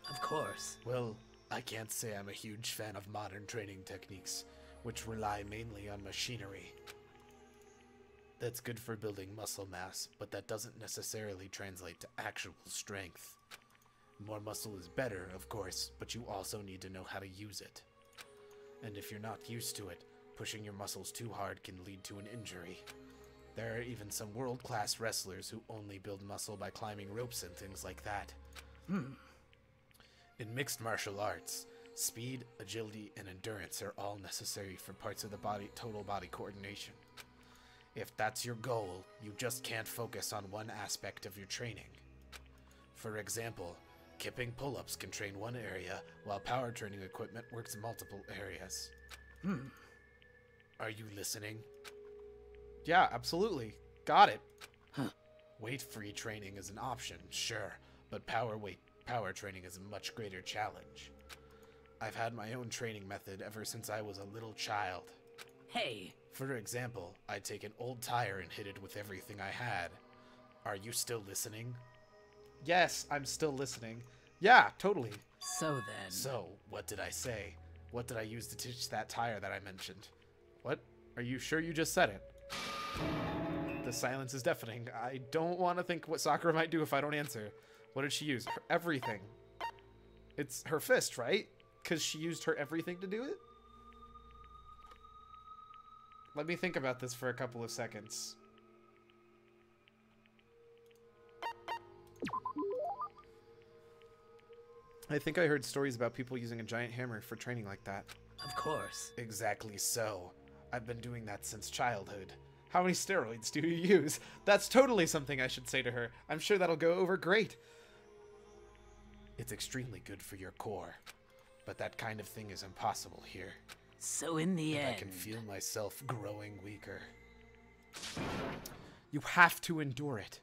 Of course. Well, I can't say I'm a huge fan of modern training techniques, which rely mainly on machinery. That's good for building muscle mass, but that doesn't necessarily translate to actual strength. More muscle is better, of course, but you also need to know how to use it. And if you're not used to it, pushing your muscles too hard can lead to an injury. There are even some world-class wrestlers who only build muscle by climbing ropes and things like that. In mixed martial arts, speed, agility, and endurance are all necessary for parts of the body, total body coordination. If that's your goal, you just can't focus on one aspect of your training. For example, kipping pull-ups can train one area, while power training equipment works multiple areas. Are you listening? Yeah, absolutely. Got it. Weight-free training is an option, sure, but power training is a much greater challenge. I've had my own training method ever since I was a little child. Hey, For example, I'd take an old tire and hit it with everything I had. Are you still listening? Yes, I'm still listening. Yeah, totally. so then. So, what did I say? What did I use to teach that tire that I mentioned? What? Are you sure you just said it? The silence is deafening. I don't want to think what Sakura might do if I don't answer. What did she use? Her everything. It's her fist, right? Because she used her everything to do it? Let me think about this for a couple of seconds. I think I heard stories about people using a giant hammer for training like that. Of course. Exactly so. I've been doing that since childhood. How many steroids do you use? That's totally something I should say to her. I'm sure that'll go over great. It's extremely good for your core, but that kind of thing is impossible here. So in the And end. I can feel myself growing weaker. You have to endure it.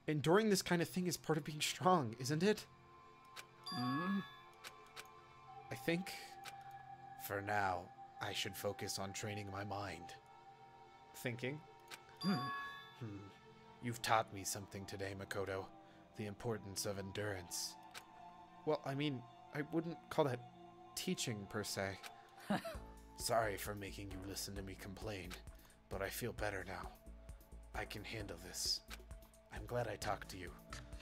Enduring this kind of thing is part of being strong, isn't it? I think For now, I should focus on training my mind. thinking. You've taught me something today, Makoto. The importance of endurance. Well, I mean, I wouldn't call that teaching per se. Sorry for making you listen to me complain, but I feel better now. I can handle this. I'm glad I talked to you.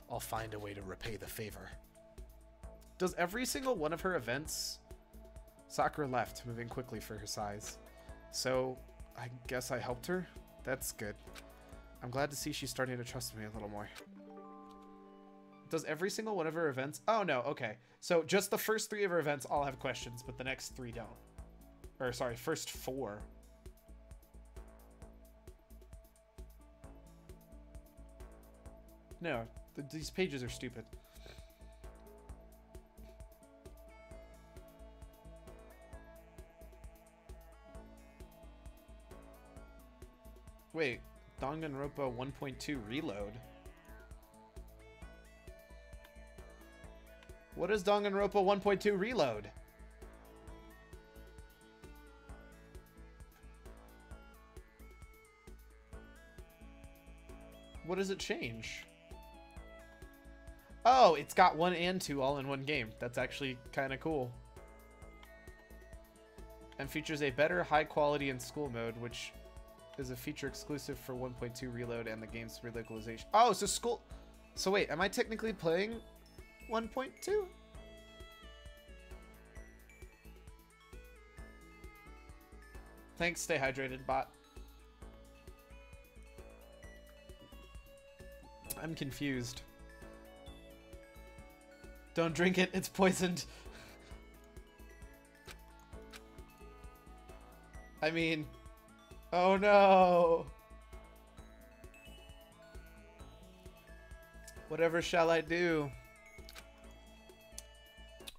I'll find a way to repay the favor. Does every single one of her events... Sakura left, moving quickly for her size. So, I guess I helped her? That's good. I'm glad to see she's starting to trust me a little more. Does every single one of her events... Oh, no, okay. So, just the first 3 of her events all have questions, but the next 3 don't. Or, sorry, first 4. No, these pages are stupid. Wait, Danganronpa 1.2 Reload? What is Danganronpa 1.2 Reload? What does it change? Oh, it's got 1 and 2 all in one game. That's actually kind of cool. And features a better high quality in school mode, which is a feature exclusive for 1.2 Reload and the game's relocalization. Oh, so school... So wait, am I technically playing 1.2? Thanks, stay hydrated, bot. I'm confused. Don't drink it, it's poisoned. I mean, oh no. Whatever shall I do?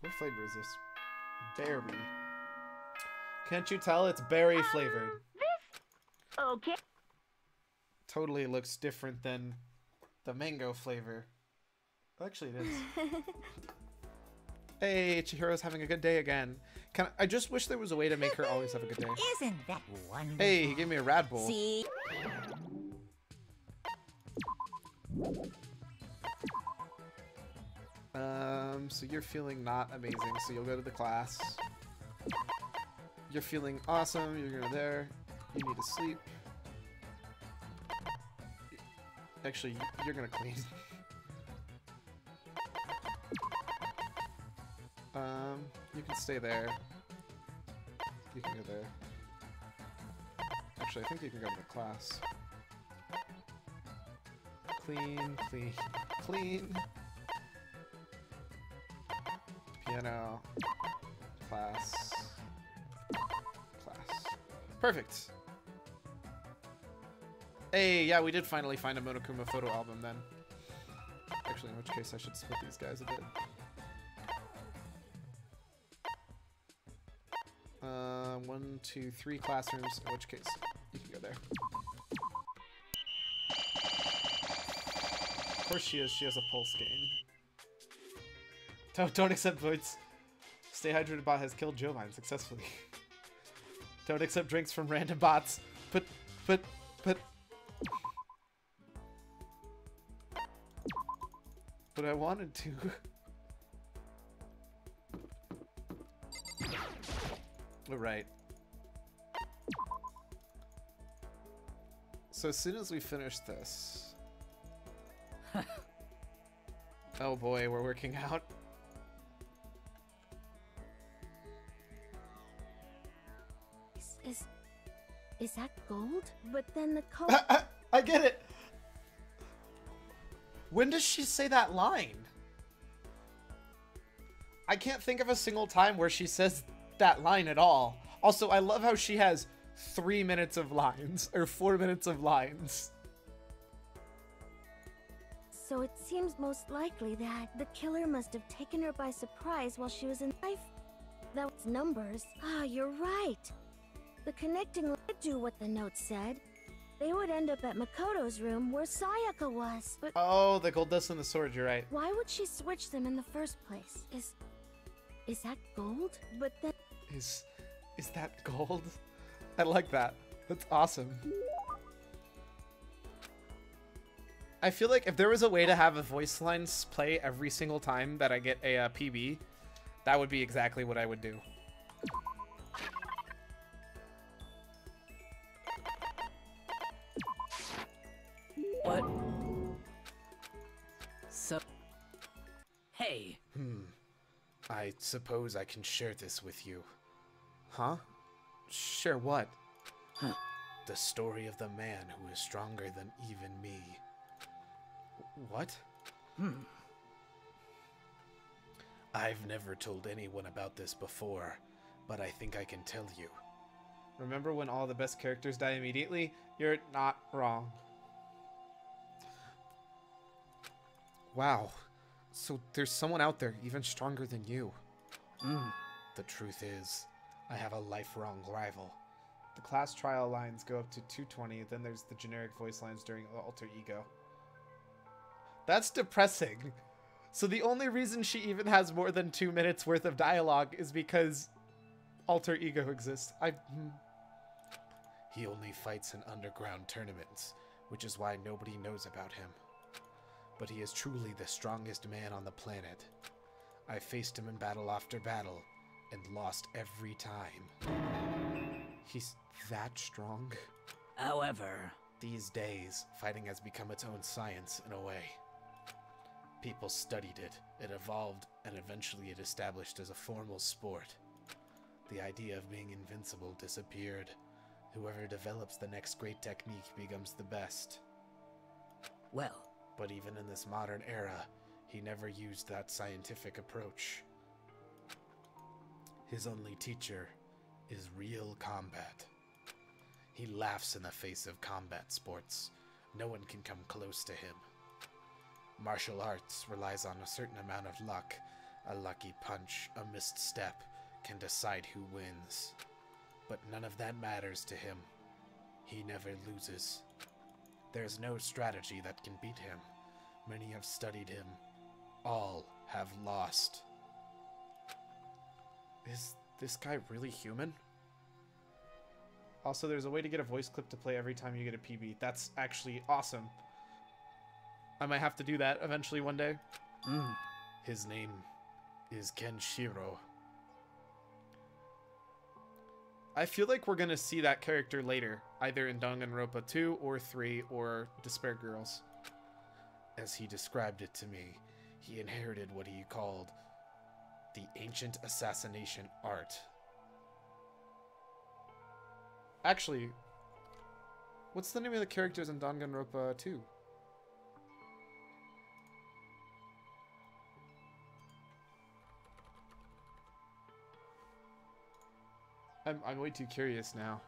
What flavor is this? Berry. Can't you tell it's berry flavored? Okay. Totally looks different than the mango flavor. Actually, it is. Hey, Chihiro's having a good day again. I just wish there was a way to make her always have a good day. Isn't that wonderful? Hey, he gave me a rad bowl. See? So you're feeling not amazing, so you'll go to the class. You're feeling awesome, you're gonna go there. You need to sleep. Actually, you're gonna clean. You can stay there. You can go there. Actually, I think you can go to the class. Clean, clean, clean. Piano. Class. Class. Perfect. Hey, yeah, we did finally find a Monokuma photo album then. Actually, in which case I should split these guys a bit. 1, 2, 3 classrooms, in which case you can go there. Of course she has a pulse gain. Don't accept voids. Stay hydrated bot has killed Jovine successfully. Don't accept drinks from random bots. But I wanted to. Right. So as soon as we finish this... Oh boy, we're working out. Is that gold? But then the color... I get it! When does she say that line? I can't think of a single time where she says that line at all. Also, I love how she has 3 minutes of lines, or 4 minutes of lines. So it seems most likely that the killer must have taken her by surprise while she was in life. That was numbers. Ah, you're right. The connecting would do what the note said. They would end up at Makoto's room where Sayaka was. But Oh, the gold dust and the sword, you're right. why would she switch them in the first place? Is that gold? But then Is that gold? I like that. That's awesome. I feel like if there was a way to have a voice lines play every single time that I get a PB, that would be exactly what I would do. What? So... Hey, I suppose I can share this with you. Huh? Sure, what? The story of the man who is stronger than even me. What? I've never told anyone about this before, but I think I can tell you. Remember when all the best characters die immediately? You're not wrong. Wow. So there's someone out there even stronger than you. The truth is, I have a lifelong rival. The class trial lines go up to 220, then there's the generic voice lines during Alter Ego. That's depressing. So the only reason she even has more than 2 minutes worth of dialogue is because Alter Ego exists. He only fights in underground tournaments, which is why nobody knows about him. But he is truly the strongest man on the planet. I faced him in battle after battle, and lost every time. He's that strong? however... These days, fighting has become its own science in a way. People studied it, it evolved, and eventually it established as a formal sport. The idea of being invincible disappeared. Whoever develops the next great technique becomes the best. Well, But even in this modern era, he never used that scientific approach. His only teacher is real combat. He laughs in the face of combat sports. No one can come close to him. Martial arts relies on a certain amount of luck. A lucky punch, a missed step, can decide who wins. But none of that matters to him. He never loses. There's no strategy that can beat him. Many have studied him. All have lost. Is this guy really human? Also, there's a way to get a voice clip to play every time you get a PB. That's actually awesome. I might have to do that eventually one day. His name is Kenshiro. I feel like we're going to see that character later, either in Danganronpa 2 or 3 or Despair Girls. As he described it to me, he inherited what he called the ancient assassination art. Actually, what's the name of the characters in Danganronpa 2? I'm way too curious now.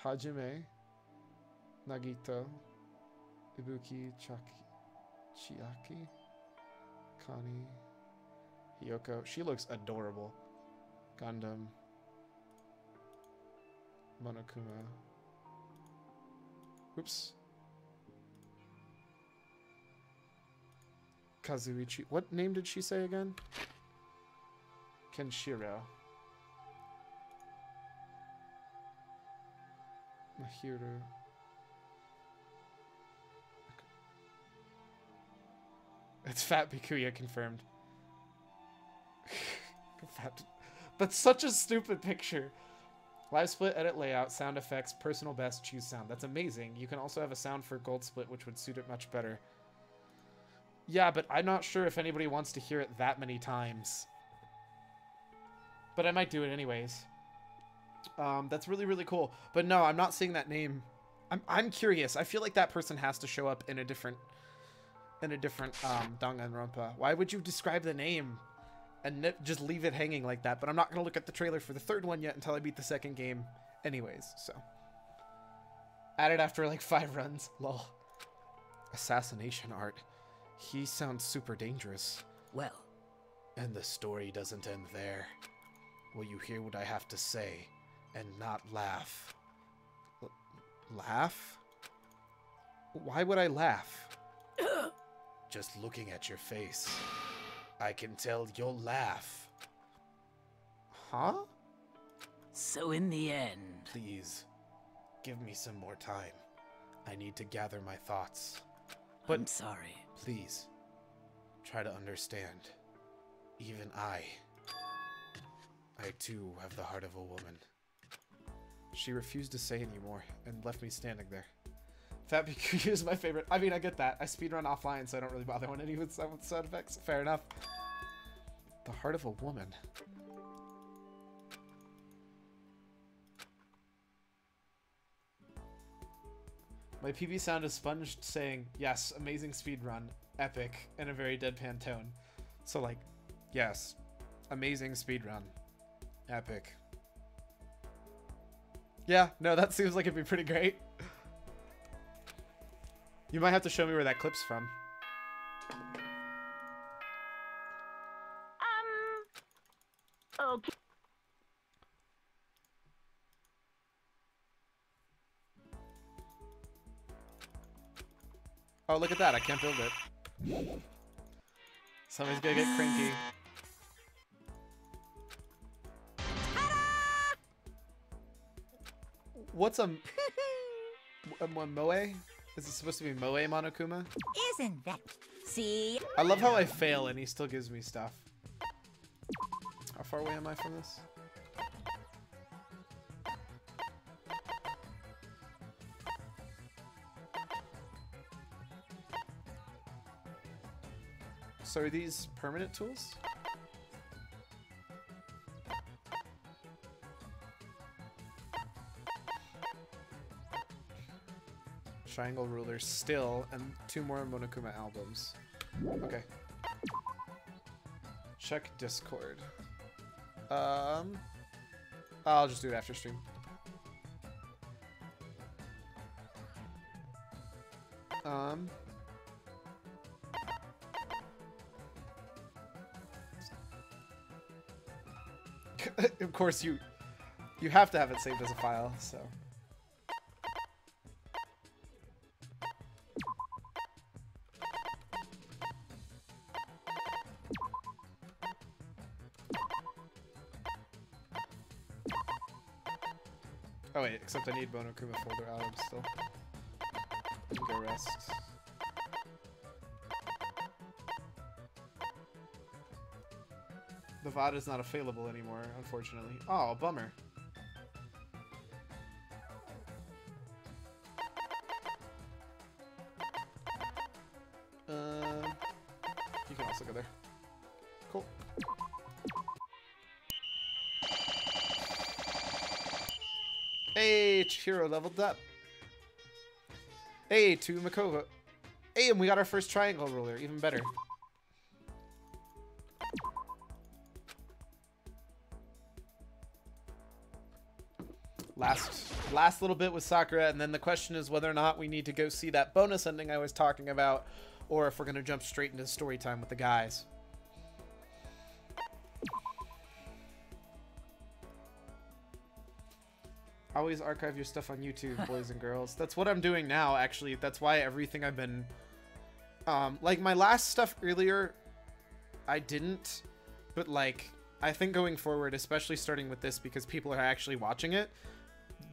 Hajime, Nagito, Ibuki, Chiaki, Kani, Hiyoko. She looks adorable. Gundam, Monokuma. Oops. Kazuichi. What name did she say again? Kenshiro. Mahiro. It's Fat Byakuya confirmed. That's such a stupid picture. Live split, edit layout, sound effects, personal best, choose sound. That's amazing. You can also have a sound for gold split, which would suit it much better. Yeah, but I'm not sure if anybody wants to hear it that many times. But I might do it anyways. That's really, really cool. But no, I'm not seeing that name. I'm curious. I feel like that person has to show up in a different Danganronpa. Why would you describe the name and just leave it hanging like that? But I'm not going to look at the trailer for the third one yet until I beat the second game anyways, so. Add it after like 5 runs. Lol. Assassination art. He sounds super dangerous. Well, And the story doesn't end there. Will you hear what I have to say and not laugh? Laugh? Why would I laugh? Just looking at your face, I can tell you'll laugh. Huh? so in the end... Please, give me some more time. I need to gather my thoughts. I'm sorry. Please, try to understand. Even I too have the heart of a woman. She refused to say anymore and left me standing there. Fat Byakuya is my favorite. I mean, I get that. I speedrun offline, so I don't really bother when anyone with sound effects. Fair enough. The heart of a woman. My PB sound is Sponge saying, yes, amazing speedrun, epic, in a very deadpan tone. So, like, yes, amazing speedrun, epic. Yeah, no, that seems like it'd be pretty great. You might have to show me where that clip's from. Okay. Oh, look at that. I can't build it. Somebody's gonna get cranky. What's a Moe? Is it supposed to be Moe Monokuma? Isn't that... See? I love how I fail and he still gives me stuff. How far away am I from this? So are these permanent tools? Triangle ruler still, and 2 more Monokuma albums. Okay. Check Discord. I'll just do it after stream. Of course you have to have it saved as a file, so. Oh wait, except I need Monokuma folder albums still. Go rest. The VOD is not available anymore, unfortunately. Oh, bummer. You can also go there. Cool. Hey, Chihiro leveled up. Hey, to Makova. Hey, and we got our first triangle ruler. Even better. Last little bit with Sakura, and then the question is whether or not we need to go see that bonus ending I was talking about, or if we're going to jump straight into story time with the guys. Always archive your stuff on YouTube, boys and girls. That's what I'm doing now, actually. That's why everything I've been... like, my last stuff earlier, I didn't. But, like, I think going forward, especially starting with this, because people are actually watching it,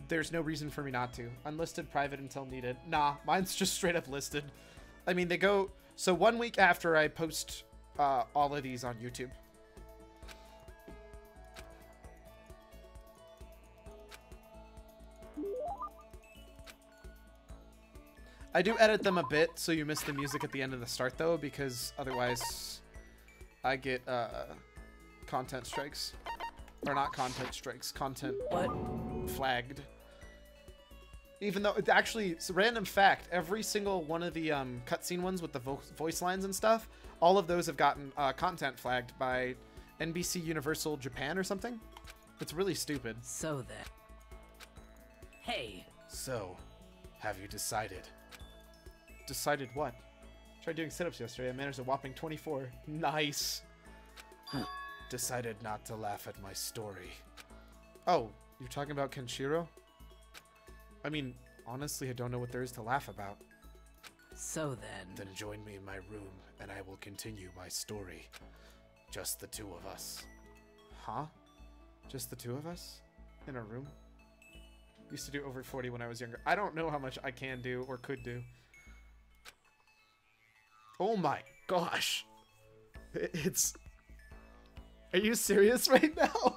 there's no reason for me not to. Unlisted, private until needed. Nah, mine's just straight up listed. I mean, they go... So 1 week after I post all of these on YouTube. I do edit them a bit, so you miss the music at the end of the start, though, because otherwise I get content strikes. Or not content strikes, content flagged. Even though, it's actually, it's a random fact, every single one of the cutscene ones with the voice lines and stuff, all of those have gotten content flagged by NBC Universal Japan or something. It's really stupid. So then. Hey. So, have you decided? Decided what? Tried doing sit-ups yesterday. I managed a whopping 24. Nice. Decided not to laugh at my story. Oh, you're talking about Kenshiro? I mean, honestly, I don't know what there is to laugh about. So then. Then join me in my room, and I will continue my story. Just the two of us. Huh? Just the two of us? In a room? Used to do over 40 when I was younger. I don't know how much I can do or could do. Oh my gosh. It's... Are you serious right now?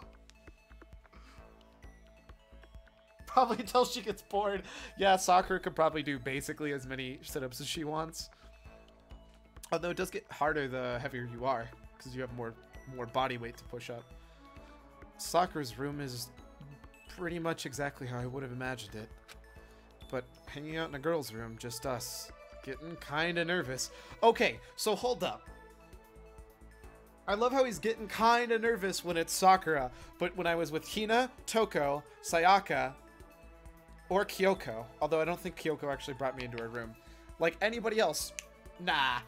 Probably until she gets bored. Yeah, Sakura could probably do basically as many sit-ups as she wants. Although it does get harder the heavier you are, because you have more body weight to push up. Sakura's room is pretty much exactly how I would have imagined it. But hanging out in a girl's room, just us. Getting kinda nervous. Okay, so hold up. I love how he's getting kinda nervous when it's Sakura, but when I was with Hina, Toko, Sayaka, or Kyoko, although I don't think Kyoko actually brought me into her room, like anybody else, nah,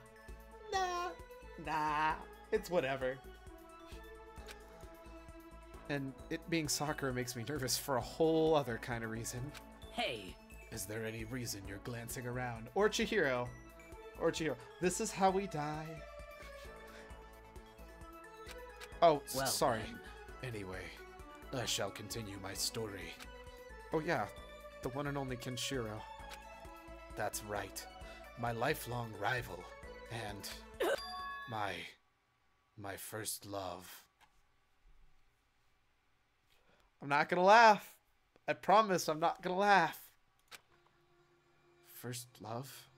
it's whatever. And it being Sakura makes me nervous for a whole other kind of reason. Hey. Is there any reason you're glancing around? Or Chihiro. Or Chihiro. This is how we die. Oh, Well, sorry. then. Anyway, I shall continue my story. Oh yeah, the one and only Kenshiro. That's right. My lifelong rival. And my first love. I'm not gonna laugh. I promise I'm not gonna laugh. First love?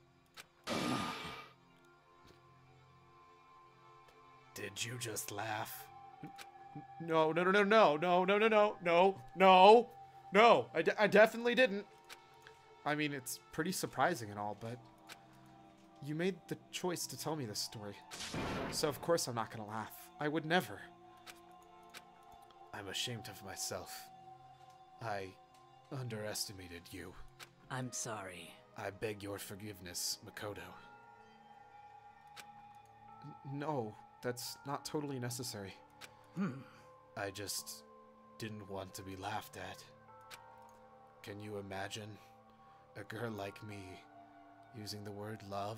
Did you just laugh? No. I definitely didn't. I mean, it's pretty surprising and all, but you made the choice to tell me this story. So of course I'm not gonna laugh. I would never. I'm ashamed of myself. I underestimated you. I'm sorry. I beg your forgiveness, Makoto. No, that's not totally necessary. I just didn't want to be laughed at. Can you imagine a girl like me using the word love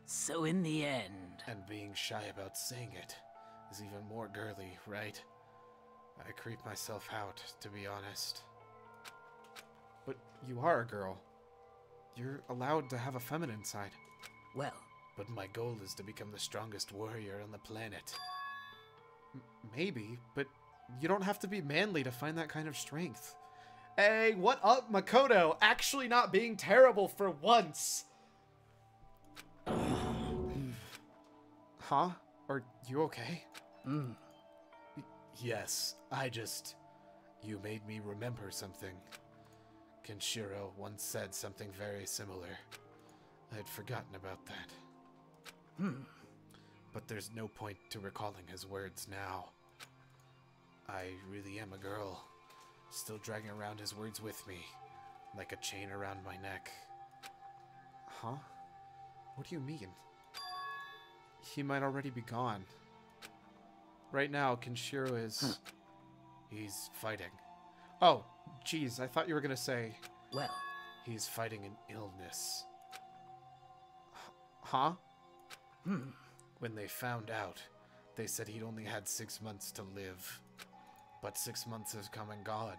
So in the end... and being shy about saying it is even more girly, right? I creep myself out, to be honest. But you are a girl. You're allowed to have a feminine side. Well, But my goal is to become the strongest warrior on the planet. Maybe, but you don't have to be manly to find that kind of strength. Hey, what up, Makoto? Actually not being terrible for once. Huh? Are you okay? Yes, you made me remember something. Kenshiro once said something very similar. I'd forgotten about that. But there's no point to recalling his words now. I really am a girl, still dragging around his words with me, like a chain around my neck. Huh? What do you mean? He might already be gone. Right now, Kenshiro is... He's fighting. Oh, geez, I thought you were gonna say... well, He's fighting an illness. Huh? When they found out, they said he'd only had 6 months to live. But 6 months has come and gone,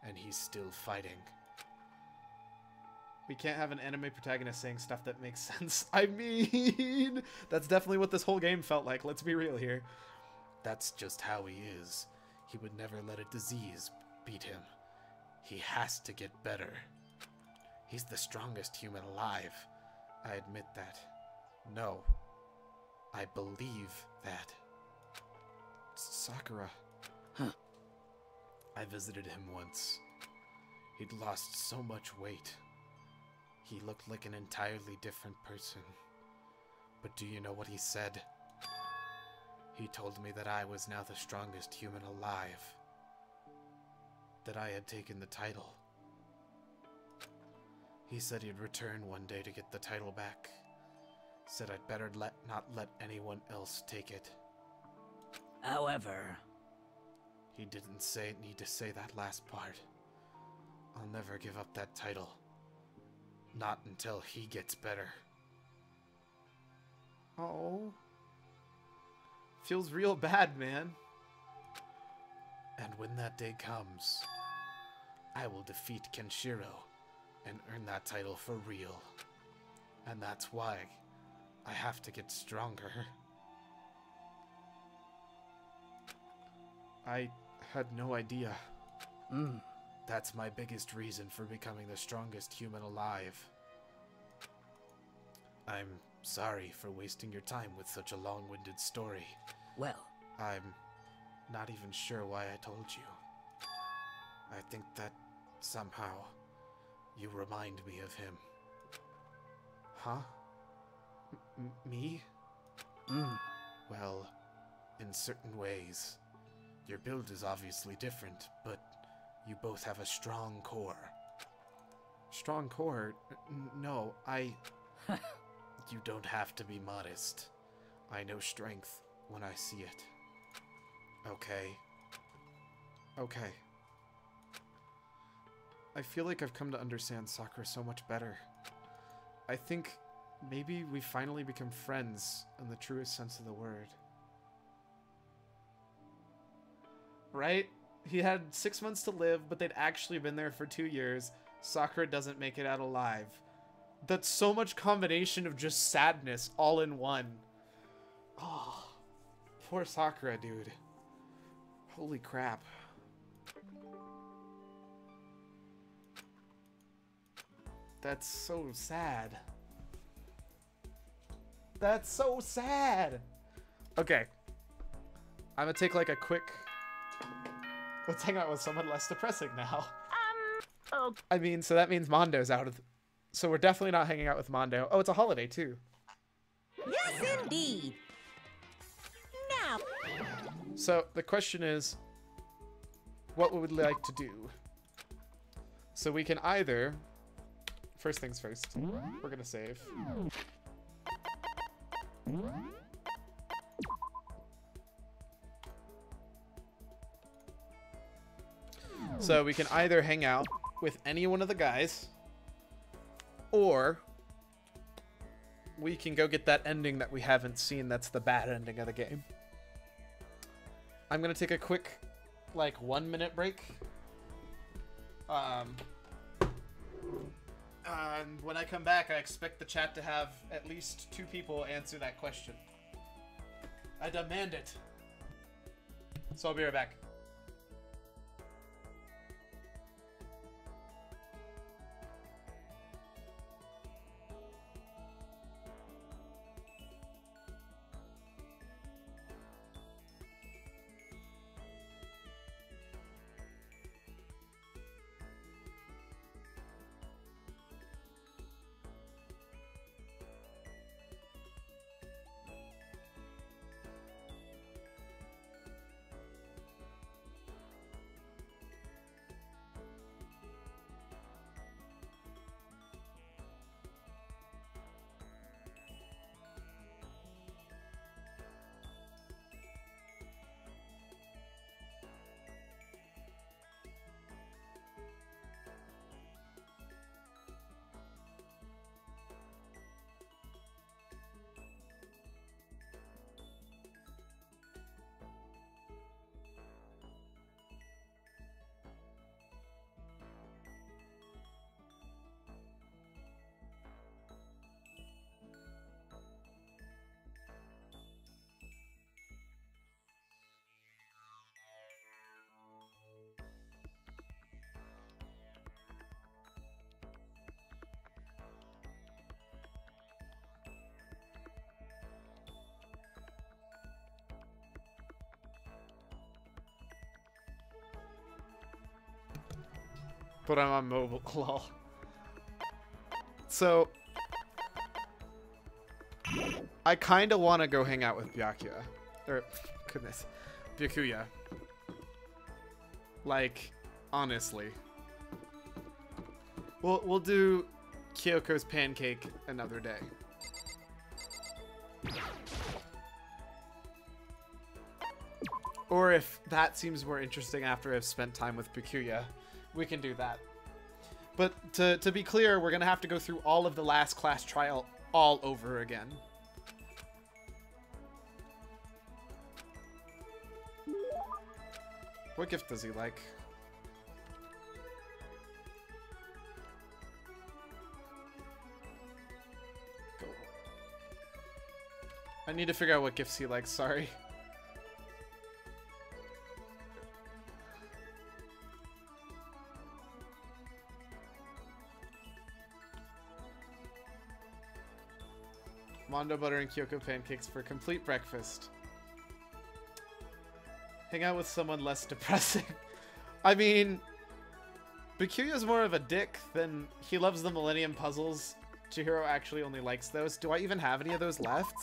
and he's still fighting. We can't have an anime protagonist saying stuff that makes sense. I mean, that's definitely what this whole game felt like. Let's be real here. That's just how he is. He would never let a disease beat him. He has to get better. He's the strongest human alive. I admit that. No. I believe that. Sakura. I visited him once. He'd lost so much weight. He looked like an entirely different person. But do you know what he said? He told me that I was now the strongest human alive. That I had taken the title. He said he'd return one day to get the title back. Said I'd better not let anyone else take it. however... He didn't need to say that last part. I'll never give up that title. Not until he gets better. Oh. Feels real bad, man. And when that day comes, I will defeat Kenshiro and earn that title for real. And that's why I have to get stronger. I had no idea. That's my biggest reason for becoming the strongest human alive. I'm sorry for wasting your time with such a long-winded story. Well, I'm not even sure why I told you. I think that somehow you remind me of him. Huh? Me? Well, in certain ways. Your build is obviously different, but you both have a strong core. Strong core? No, You don't have to be modest. I know strength when I see it. Okay? Okay. I feel like I've come to understand Sakura so much better. I think maybe we finally become friends in the truest sense of the word. Right? He had 6 months to live, but they'd actually been there for 2 years. Sakura doesn't make it out alive. That's so much combination of just sadness all in one. Oh, poor Sakura, dude. Holy crap. That's so sad. That's so sad. Okay. I'm gonna take like a quick... Let's hang out with someone less depressing now. Oh, I mean, so that means Mondo's out of... So we're definitely not hanging out with Mondo. Oh, it's a holiday too. Yes, indeed. Now, So the question is, what would we like to do? So we can either... First things first. We're gonna save. So we can either hang out with any one of the guys, or we can go get that ending that we haven't seen. That's the bad ending of the game. I'm gonna take a quick, like, 1 minute break. And when I come back, I expect the chat to have at least 2 people answer that question. I demand it. So I'll be right back. But I'm on mobile. Lol. So I kind of want to go hang out with Byakuya. Or, goodness, Byakuya. Like, honestly. We'll do Kyoko's pancake another day. Or if that seems more interesting after I've spent time with Byakuya, we can do that. But to be clear, we're going to have to go through all of the last class trial all over again. What gift does he like? Go. I need to figure out what gifts he likes, sorry. Mondo butter and Kyoko pancakes for complete breakfast. Hang out with someone less depressing. I mean, Byakuya's more of a dick than he loves the Millennium Puzzles. Chihiro actually only likes those. Do I even have any of those left?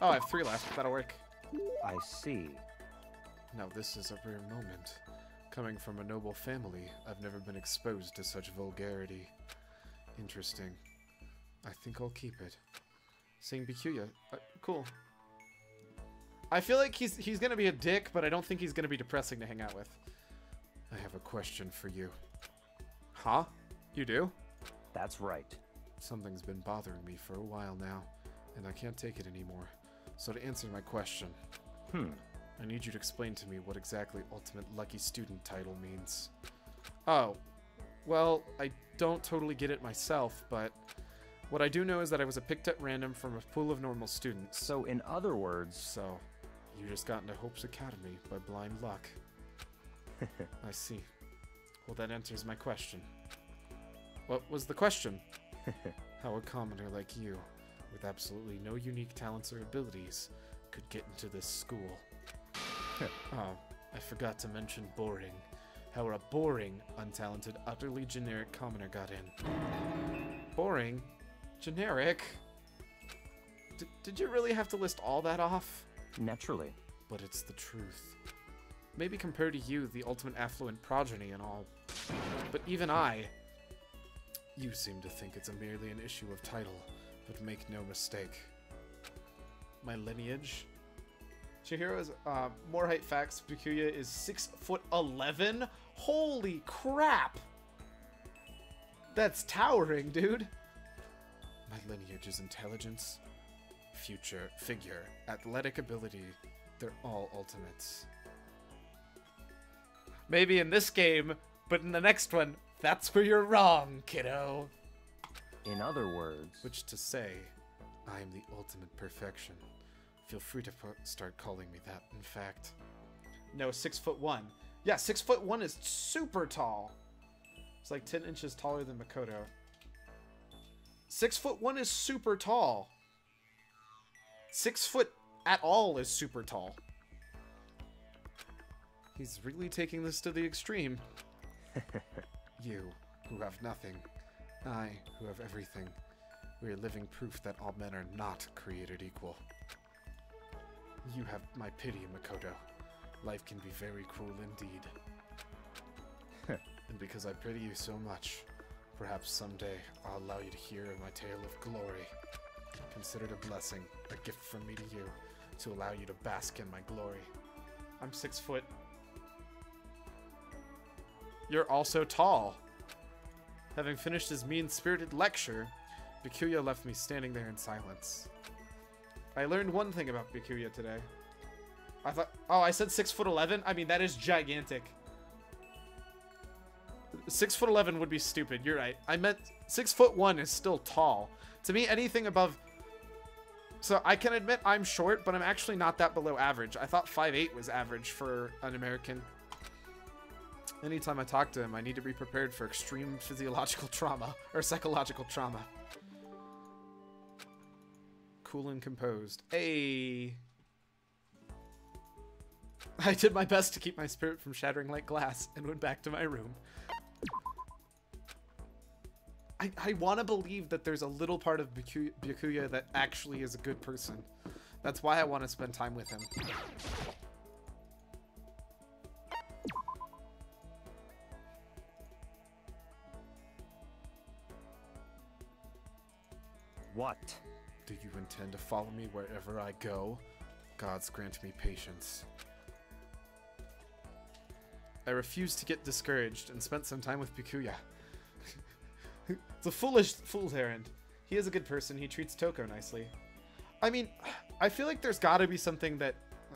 Oh, I have 3 left. That'll work. I see. Now this is a rare moment. Coming from a noble family, I've never been exposed to such vulgarity. Interesting. I think I'll keep it. Saying Byakuya. Cool. I feel like he's gonna be a dick, but I don't think he's gonna be depressing to hang out with. I have a question for you. Huh? You do? That's right. Something's been bothering me for a while now, and I can't take it anymore. So to answer my question, I need you to explain to me what exactly Ultimate Lucky Student title means. Oh, well, I don't totally get it myself, but what I do know is that I was picked at random from a pool of normal students. So in other words... So, you just got into Hope's Academy by blind luck. I see. Well, that answers my question. What was the question? How a commoner like you, with absolutely no unique talents or abilities, could get into this school. Oh, I forgot to mention boring. How a boring, untalented, utterly generic commoner got in. Boring? Generic? Did you really have to list all that off? Naturally. But it's the truth. Maybe compared to you, the ultimate affluent progeny and all. But even I... You seem to think it's merely an issue of title, but make no mistake. My lineage? Chihiro's more height facts. Byakuya is 6'11". Holy crap! That's towering, dude. My lineage is intelligence, figure, athletic ability. They're all ultimates. Maybe in this game, but in the next one, that's where you're wrong, kiddo. In other words... Which to say, I am the ultimate perfection. Feel free to start calling me that, in fact. No, 6'1". Yeah, 6'1" is super tall. It's like 10 inches taller than Makoto. 6'1" is super tall. 6 foot at all is super tall. He's really taking this to the extreme. You, who have nothing. I, who have everything. We are living proof that all men are not created equal. You have my pity, Makoto. Life can be very cruel indeed. And because I pity you so much, perhaps someday I'll allow you to hear my tale of glory. Consider it a blessing, a gift from me to you, to allow you to bask in my glory. I'm 6 foot. You're also tall. Having finished his mean-spirited lecture, Byakuya left me standing there in silence. I learned one thing about Byakuya today. I thought, oh, I said 6'11". I mean, that is gigantic. 6'11" would be stupid. You're right. I meant 6'1" is still tall. To me, anything above. So I can admit I'm short, but I'm actually not that below average. I thought 5'8" was average for an American. Anytime I talk to him, I need to be prepared for extreme physiological trauma or psychological trauma. Cool and composed. Hey. I did my best to keep my spirit from shattering like glass and went back to my room. I want to believe that there's a little part of Byakuya that actually is a good person. That's why I want to spend time with him. What? Do you intend to follow me wherever I go? Gods grant me patience. I refused to get discouraged and spent some time with Byakuya. It's a fool's errand. He is a good person. He treats Toko nicely. I mean, I feel like there's got to be something that...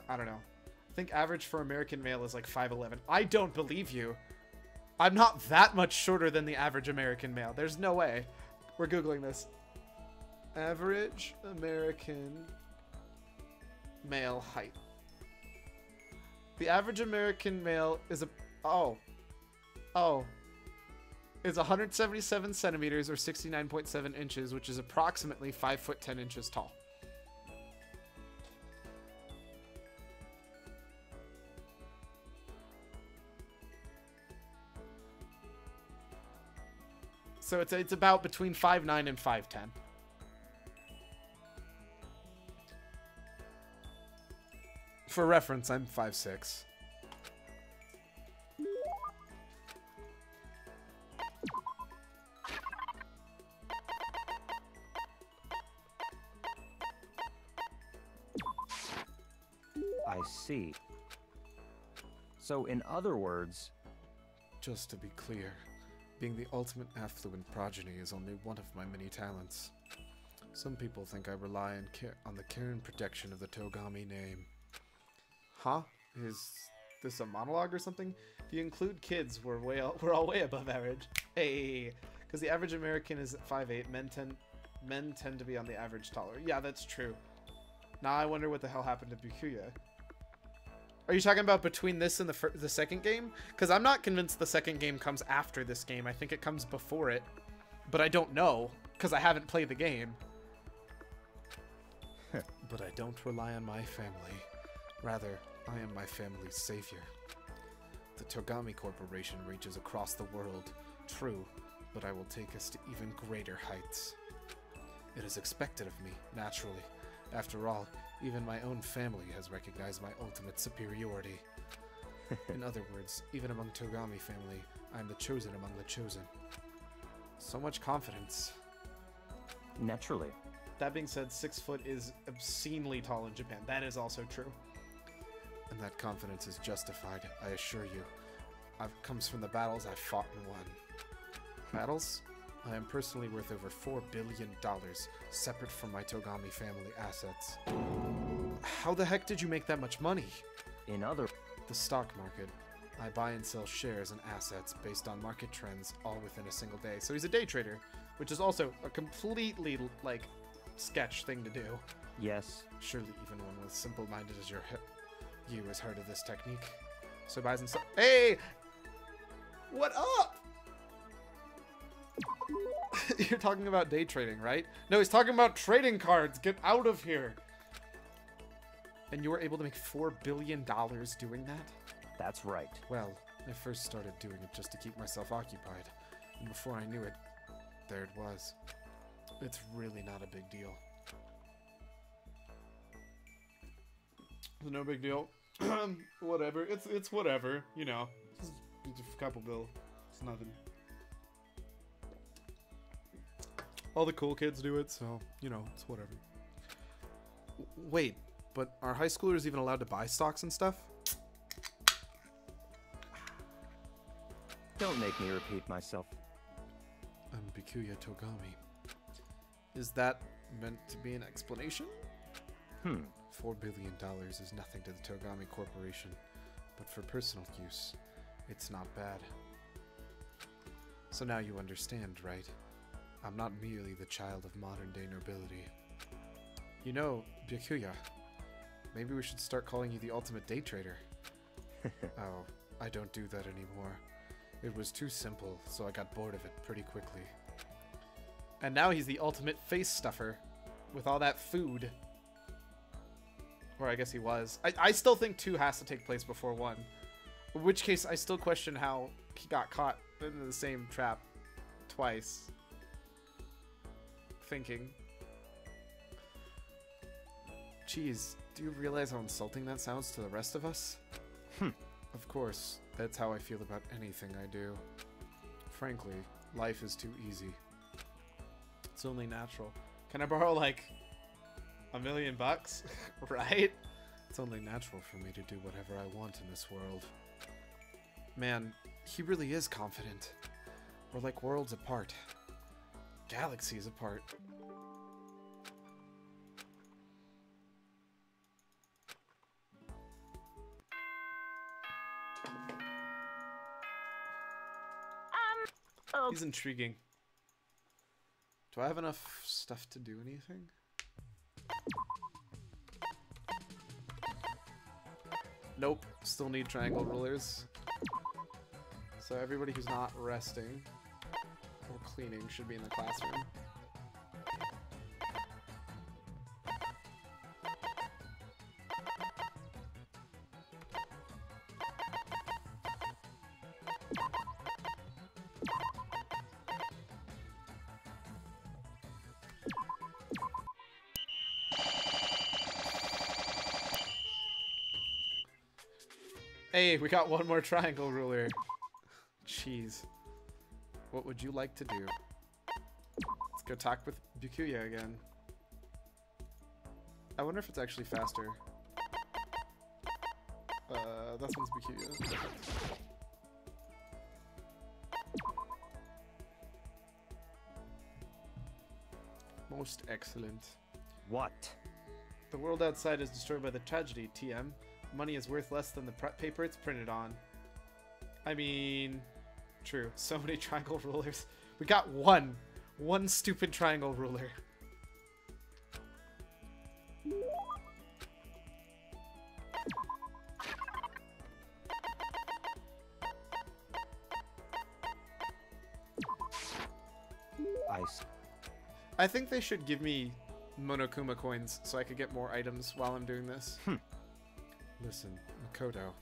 I don't know. I think average for American male is like 5'11". I don't believe you. I'm not that much shorter than the average American male. There's no way. We're Googling this. Average American male height. The average American male is a... Oh. Is 177 centimeters or 69.7 inches, which is approximately 5 foot 10 inches tall. So it's about between 5'9" and 5'10". For reference, I'm 5'6". I see. So, in other words... Just to be clear, being the ultimate affluent progeny is only one of my many talents. Some people think I rely on the care and protection of the Togami name. Huh? Is this a monologue or something? If you include kids, we're all way above average. Hey, because the average American is at 5'8". Men tend to be on the average taller. Yeah, that's true. Now I wonder what the hell happened to Byakuya. Are you talking about between this and the second game? Because I'm not convinced the second game comes after this game. I think it comes before it. But I don't know, because I haven't played the game. But I don't rely on my family. Rather, I am my family's savior. The Togami Corporation reaches across the world. True, but I will take us to even greater heights. It is expected of me, naturally. After all, Even my own family has recognized my ultimate superiority. In other words, even among Togami family, I am the chosen among the chosen. So much confidence. Naturally. That being said, 6 foot is obscenely tall in Japan. That is also true. And that confidence is justified, I assure you. It comes from the battles I fought and won. Battles? I am personally worth over $4 billion, separate from my Togami family assets. How the heck did you make that much money? In other... The stock market. I buy and sell shares and assets based on market trends all within a single day. So he's a day trader, which is also a completely, like, sketch thing to do. Yes. Surely even one as simple-minded as you has heard of this technique. So buys and sells. Hey! What up? You're talking about day trading, right? No, he's talking about trading cards. Get out of here. And you were able to make $4 billion doing that? That's right. Well, I first started doing it just to keep myself occupied. And before I knew it, there it was. It's really not a big deal. No big deal. Whatever. It's whatever, you know. It's a couple bill. It's nothing. All the cool kids do it, so, you know, it's whatever. Wait, but are high schoolers even allowed to buy stocks and stuff? Don't make me repeat myself. I'm Byakuya Togami. Is that meant to be an explanation? $4 billion is nothing to the Togami Corporation, but for personal use, it's not bad. So now you understand, right? I'm not merely the child of modern-day nobility. You know, Byakuya, maybe we should start calling you the ultimate day trader. Oh, I don't do that anymore. It was too simple, so I got bored of it pretty quickly. And now he's the ultimate face stuffer with all that food. Or I guess he was. I still think 2 has to take place before 1. In which case, I still question how he got caught in the same trap twice. Thinking. Geez, do you realize how insulting that sounds to the rest of us? Of course, that's how I feel about anything I do. Frankly, life is too easy. It's only natural. Can I borrow like $1 million? Right? It's only natural for me to do whatever I want in this world. Man, he really is confident. We're like worlds apart. Galaxies apart. He's intriguing. Do I have enough stuff to do anything? Nope. Still need triangle rulers. So everybody who's not resting or cleaning should be in the classroom. Hey, we got one more triangle ruler. Jeez. What would you like to do? Let's go talk with Byakuya again. I wonder if it's actually faster. That one's Byakuya. Most excellent. What? The world outside is destroyed by the tragedy, TM. Money is worth less than the paper it's printed on. I mean, true. So many triangle rulers. We got one. One stupid triangle ruler. I think they should give me Monokuma coins so I could get more items while I'm doing this. Listen, Makoto,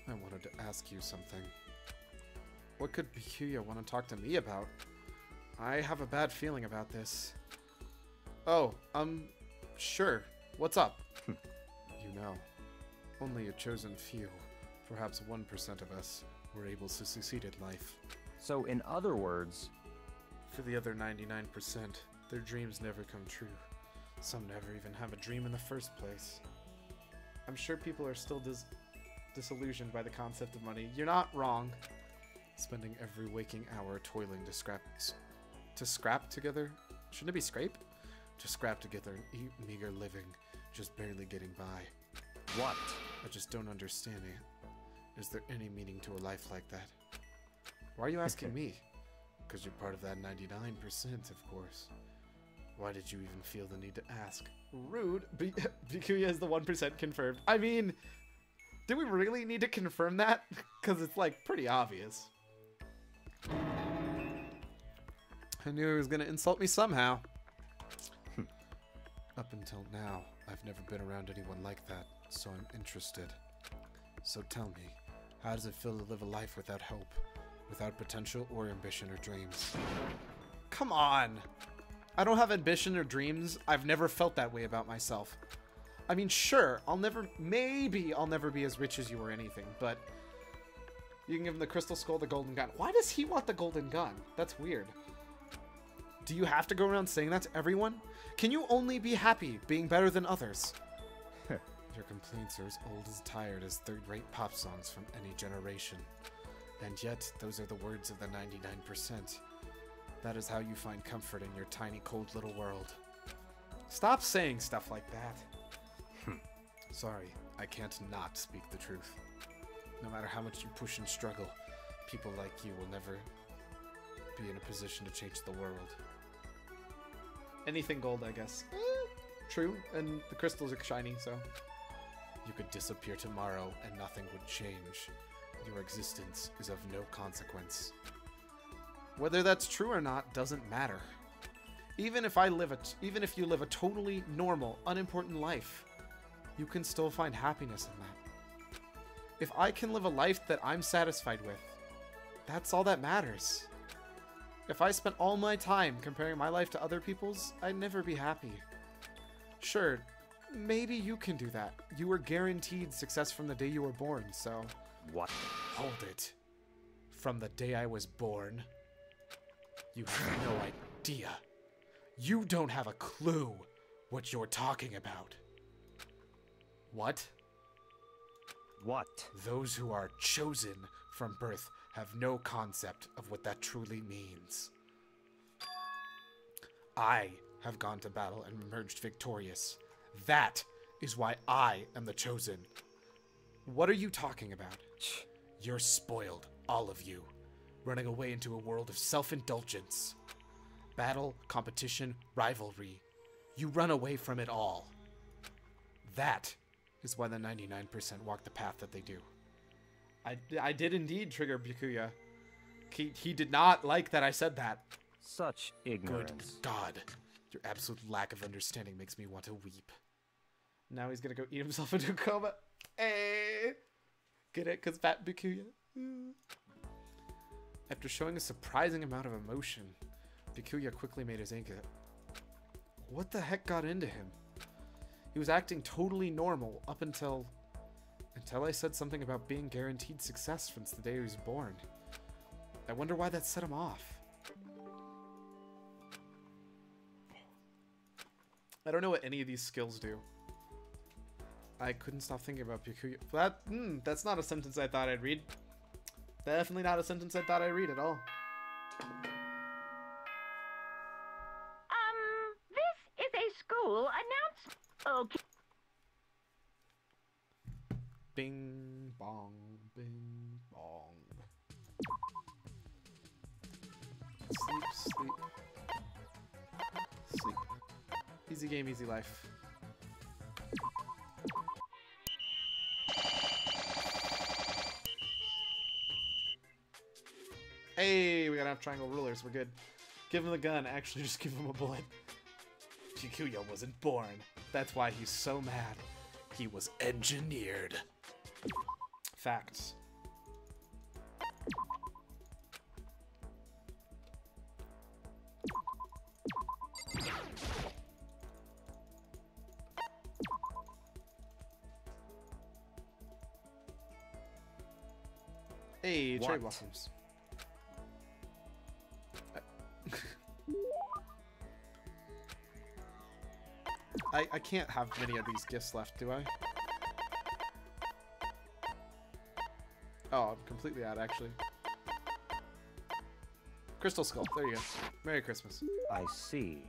I wanted to ask you something. What could Byakuya want to talk to me about? I have a bad feeling about this. Oh, sure. What's up? You know, only a chosen few, perhaps 1% of us, were able to succeed in life. So, in other words, For the other 99%, their dreams never come true. Some never even have a dream in the first place. I'm sure people are still disillusioned by the concept of money. You're not wrong. Spending every waking hour toiling to scrap together? Shouldn't it be scrape? To scrap together and eat meager living, just barely getting by. what? I just don't understand it. Is there any meaning to a life like that? Why are you asking me? Because you're part of that 99%, of course. Why did you even feel the need to ask? Rude. Byakuya is the 1% confirmed. I mean, do we really need to confirm that? Because it's, like, pretty obvious. I knew he was going to insult me somehow. Up until now, I've never been around anyone like that, so I'm interested. So tell me, how does it feel to live a life without hope, without potential or ambition or dreams? Come on! I don't have ambition or dreams. I've never felt that way about myself. I mean, sure, maybe I'll never be as rich as you or anything, but you can give him the crystal skull, the golden gun. Why does he want the golden gun? That's weird. Do you have to go around saying that to everyone? Can you only be happy being better than others? Your complaints are as old as tired as third-rate pop songs from any generation. And yet, those are the words of the 99%. That is how you find comfort in your tiny, cold little world. Stop saying stuff like that. Sorry, I can't not speak the truth. No matter how much you push and struggle, people like you will never be in a position to change the world. Anything gold, I guess. True, and the crystals are shiny, so... You could disappear tomorrow and nothing would change. Your existence is of no consequence. Whether that's true or not doesn't matter. Even if you live a totally normal, unimportant life, you can still find happiness in that. If I can live a life that I'm satisfied with, that's all that matters. If I spent all my time comparing my life to other people's, I'd never be happy. Sure, maybe you can do that. You were guaranteed success from the day you were born, so... What? Hold it. From the day I was born? You have no idea. You don't have a clue what you're talking about. What? What? Those who are chosen from birth have no concept of what that truly means. I have gone to battle and emerged victorious. That is why I am the chosen. What are you talking about? You're spoiled, all of you, running away into a world of self-indulgence. Battle, competition, rivalry. You run away from it all. That is why the 99% walk the path that they do. I did indeed trigger Byakuya. He did not like that I said that. Such Good ignorance. God. Your absolute lack of understanding makes me want to weep. Now he's gonna go eat himself into a coma. Hey! Get it? Because fat Byakuya. After showing a surprising amount of emotion, Byakuya quickly made his exit. What the heck got into him? He was acting totally normal up until I said something about being guaranteed success since the day he was born. I wonder why that set him off. I don't know what any of these skills do. I couldn't stop thinking about Byakuya. That's not a sentence I thought I'd read. Definitely not a sentence I thought I'd read at all. This is a school announcement. Okay. Bing, bong, bing, bong. Sleep, sleep. Sleep. Easy game, easy life. Hey, we got enough triangle rulers. We're good. Give him the gun. Actually, just give him a bullet. Byakuya wasn't born. That's why he's so mad. He was engineered. Facts. Hey, cherry What? blossoms. I can't have many of these gifts left, do I? Oh, I'm completely out, actually. Crystal Skull. There you go. Merry Christmas. I see.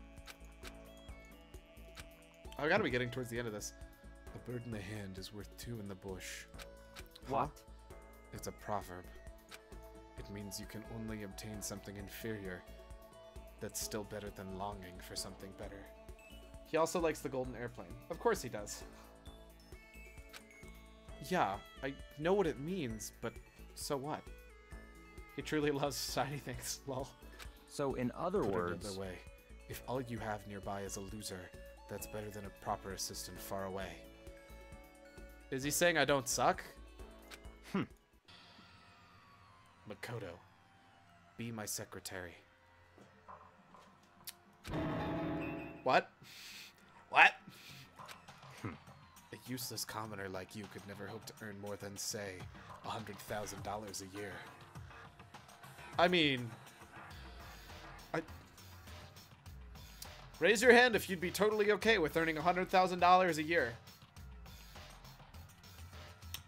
I gotta be getting towards the end of this. A bird in the hand is worth two in the bush. What? It's a proverb. It means you can only obtain something inferior that's still better than longing for something better. He also likes the golden airplane. Of course he does. Yeah, I know what it means, but so what? He truly loves shiny things, lol. So in other Put it words, another way, if all you have nearby is a loser, that's better than a proper assistant far away. Is he saying I don't suck? Makoto, be my secretary. What? What? A useless commoner like you could never hope to earn more than, say, $100,000 a year. I mean... Raise your hand if you'd be totally okay with earning $100,000 a year.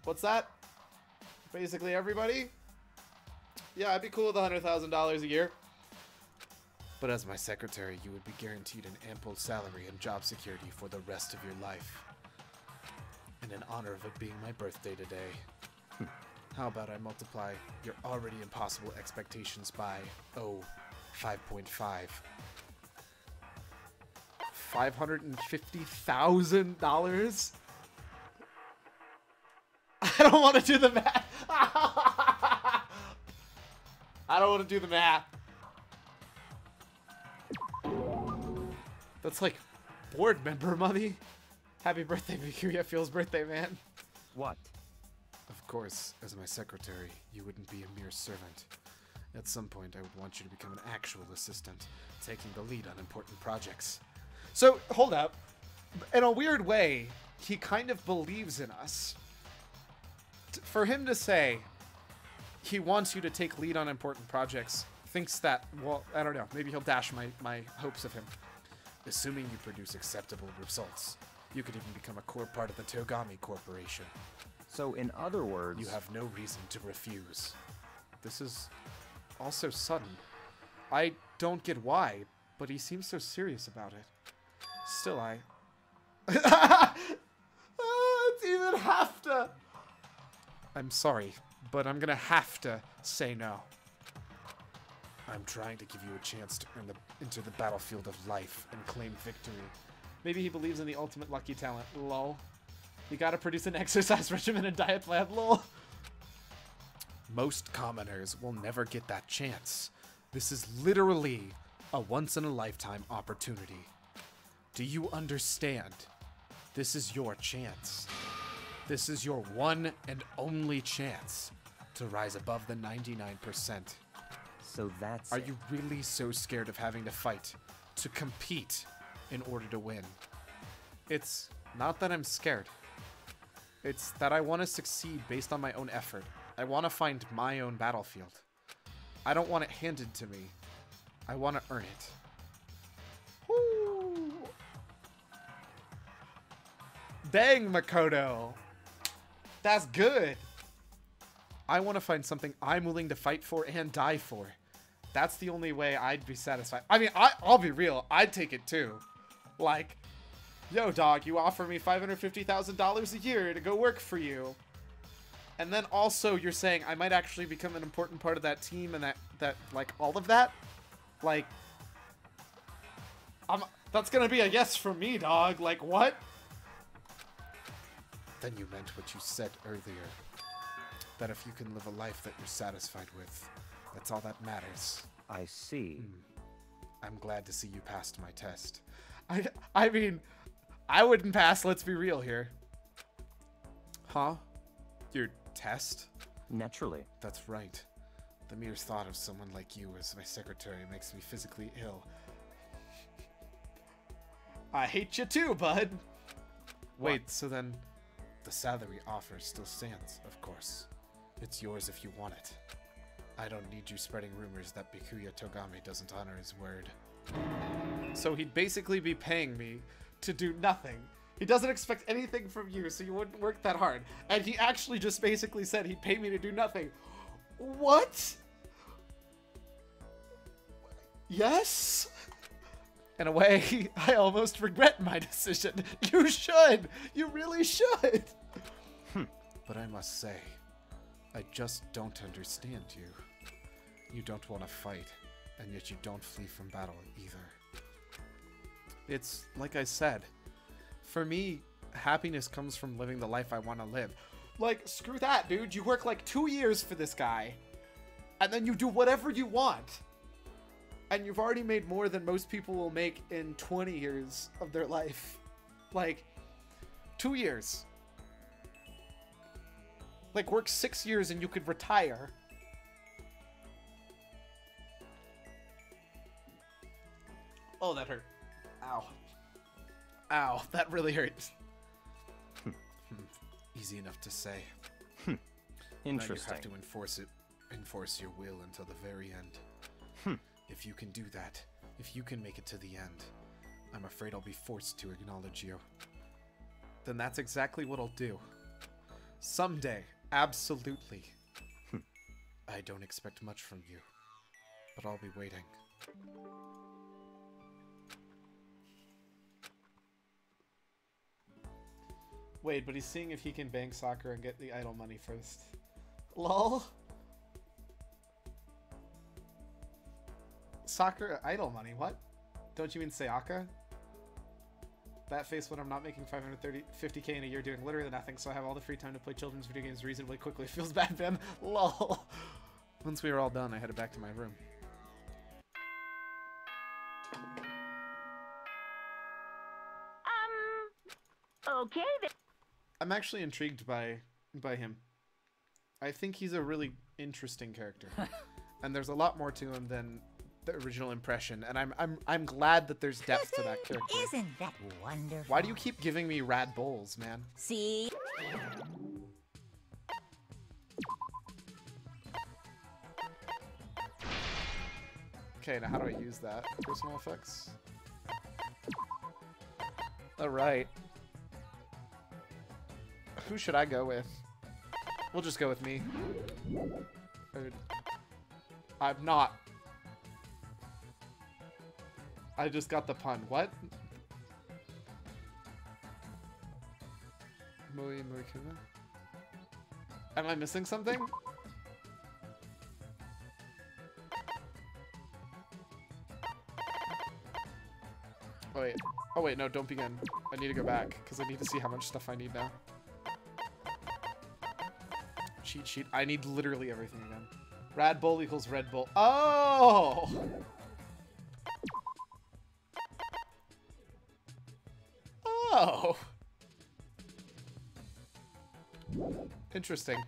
What's that? Basically everybody? Yeah, I'd be cool with $100,000 a year. But as my secretary, you would be guaranteed an ample salary and job security for the rest of your life. And in honor of it being my birthday today, how about I multiply your already impossible expectations by, $5.5. $550,000? I don't want to do the math. I don't want to do the math. That's like board member money. Happy birthday, Byakuya. Feels birthday, man. what? Of course, as my secretary, you wouldn't be a mere servant. At some point, I would want you to become an actual assistant, taking the lead on important projects. So, hold up. In a weird way, he kind of believes in us. For him to say he wants you to take lead on important projects, thinks that, well, I don't know, maybe he'll dash my hopes of him. Assuming you produce acceptable results, you could even become a core part of the Togami Corporation. So in other words, You have no reason to refuse. This is also sudden. I don't get why, but he seems so serious about it. Still, I... It's even have to... I'm sorry, but I'm gonna have to say no. I'm trying to give you a chance to enter the battlefield of life and claim victory. Maybe he believes in the ultimate lucky talent. Lol. You gotta produce an exercise regimen and diet plan. Lol. Most commoners will never get that chance. This is literally a once-in-a-lifetime opportunity. Do you understand? This is your chance. This is your one and only chance to rise above the 99%. so that's Are it. you really so scared of having to fight, to compete, in order to win? It's not that I'm scared. It's that I want to succeed based on my own effort. I want to find my own battlefield. I don't want it handed to me. I want to earn it. Woo! Dang, Makoto. That's good. I want to find something I'm willing to fight for and die for. That's the only way I'd be satisfied. I mean, I'll be real. I'd take it too. Like, yo, dog, you offer me $550,000 a year to go work for you. And then also you're saying I might actually become an important part of that team and that like, all of that? Like, that's gonna be a yes from me, dog. Like, what? Then you meant what you said earlier. That if you can live a life that you're satisfied with, that's all that matters. I see. I'm glad to see you passed my test. I mean, I wouldn't pass, let's be real here. Huh? Your test? Naturally. That's right. The mere thought of someone like you as my secretary makes me physically ill. I hate you too, bud. Wait, so then... The salary offer still stands, of course. It's yours if you want it. I don't need you spreading rumors that Byakuya Togami doesn't honor his word. So he'd basically be paying me to do nothing. He doesn't expect anything from you, so you wouldn't work that hard. And he actually just basically said he'd pay me to do nothing. What? Yes? In a way, I almost regret my decision. You should! You really should! But I must say, I just don't understand you. You don't want to fight, and yet you don't flee from battle either. It's like I said. For me, happiness comes from living the life I want to live. Like, screw that, dude. You work like 2 years for this guy, and then you do whatever you want. And you've already made more than most people will make in 20 years of their life. Like, 2 years. Like, work 6 years and you could retire. Oh, that hurt. Ow. Ow, that really hurts. Easy enough to say. Interesting. Now you have to enforce your will until the very end. If you can do that, if you can make it to the end, I'm afraid I'll be forced to acknowledge you. Then that's exactly what I'll do. Someday, absolutely. I don't expect much from you, but I'll be waiting. Wait, but he's seeing if he can bank Sakura and get the idol money first. Lol. Sakura idol money, what? Don't you mean Sayaka? That face when I'm not making 50k in a year doing literally nothing, so I have all the free time to play children's video games reasonably quickly. Feels bad, Ben. Lol. Once we were all done, I headed back to my room. Okay then. I'm actually intrigued by him. I think he's a really interesting character. And there's a lot more to him than the original impression, and I'm glad that there's depth to that character. Isn't that wonderful? Why do you keep giving me rad bowls, man? See? Okay, now how do I use that? Personal effects? Alright. Who should I go with? We'll just go with me. I'm not. I just got the pun. What? Morikuma? Am I missing something? Oh wait. Oh wait, no, don't begin. I need to go back, because I need to see how much stuff I need now. Cheat sheet. I need literally everything again. Rad Bull equals Red Bull. Oh! Oh! Interesting.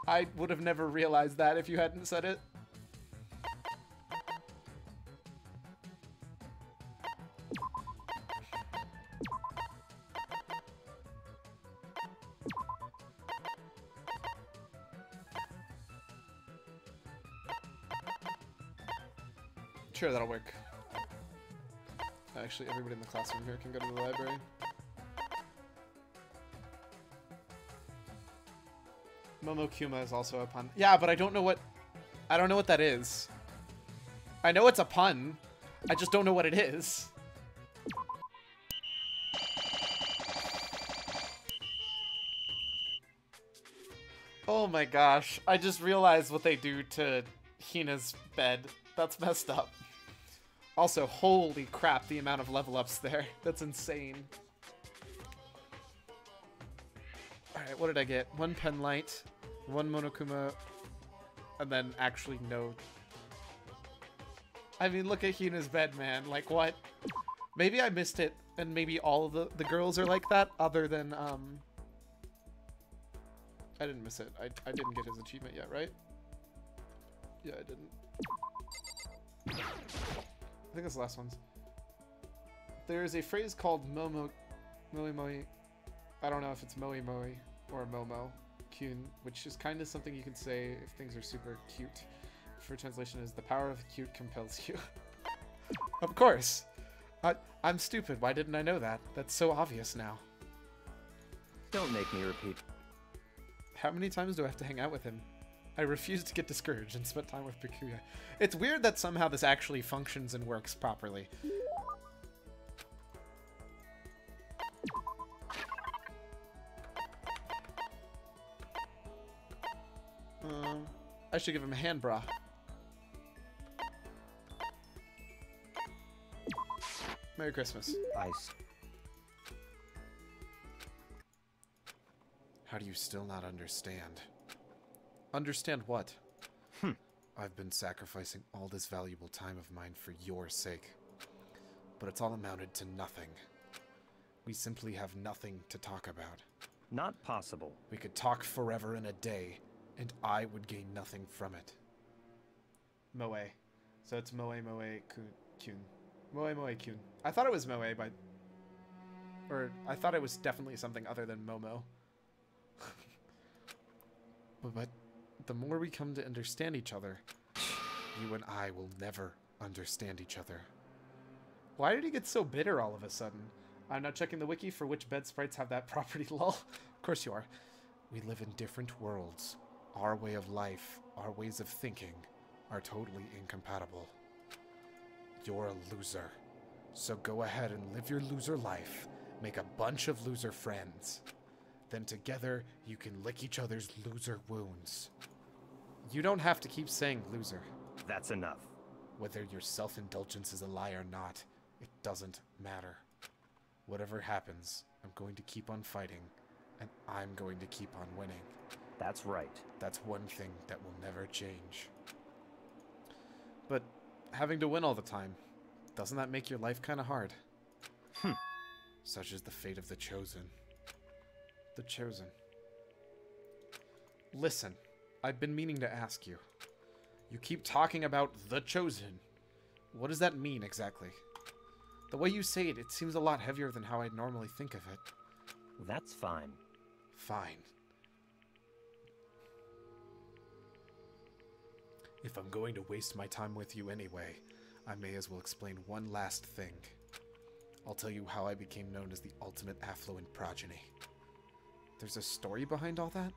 I would have never realized that if you hadn't said it. Sure, that'll work. Actually, everybody in the classroom here can go to the library. Momokuma is also a pun. Yeah, but I don't know what that is. I know it's a pun. I just don't know what it is. Oh my gosh. I just realized what they do to Hina's bed. That's messed up. Also, holy crap, the amount of level ups there. That's insane. Alright, what did I get? 1 pen light, 1 Monokuma, and then actually no. I mean, look at Hina's bed, man. Like, what? Maybe I missed it, and maybe all of the girls are like that, other than, I didn't miss it. I didn't get his achievement yet, right? Yeah, I didn't. I think that's the last ones. There's a phrase called Momo... Moi Moi. I don't know if it's Moi Moi or Momo. Kyun, which is kind of something you can say if things are super cute. For translation is the power of the cute compels you. Of course. I'm stupid. Why didn't I know that? That's so obvious now. Don't make me repeat. How many times do I have to hang out with him? I refuse to get discouraged and spend time with Byakuya. It's weird that somehow this actually functions and works properly. I should give him a hand bra. Merry Christmas. Ice. How do you still not understand? Understand what? I've been sacrificing all this valuable time of mine for your sake. But it's all amounted to nothing. We simply have nothing to talk about. Not possible. We could talk forever and a day, and I would gain nothing from it. Moe. So it's Moe Kyun. Moe Kyun. I thought it was Moe, but... Or, I thought it was definitely something other than Momo. But the more we come to understand each other, You and I will never understand each other. why did he get so bitter all of a sudden? I'm not checking the wiki for which bed sprites have that property, lol. Of course you are. We live in different worlds. Our way of life, our ways of thinking, are totally incompatible. You're a loser. So go ahead and live your loser life. Make a bunch of loser friends. Then together, you can lick each other's loser wounds. You don't have to keep saying loser. That's enough. Whether your self-indulgence is a lie or not, it doesn't matter. Whatever happens, I'm going to keep on fighting, and I'm going to keep on winning. That's right. That's one thing that will never change. But having to win all the time, doesn't that make your life kind of hard? Such is the fate of the chosen. The Chosen. Listen, I've been meaning to ask you. You keep talking about the Chosen. What does that mean exactly? The way you say it, it seems a lot heavier than how I'd normally think of it. That's fine. Fine. If I'm going to waste my time with you anyway, I may as well explain one last thing. I'll tell you how I became known as the ultimate affluent progeny. There's a story behind all that?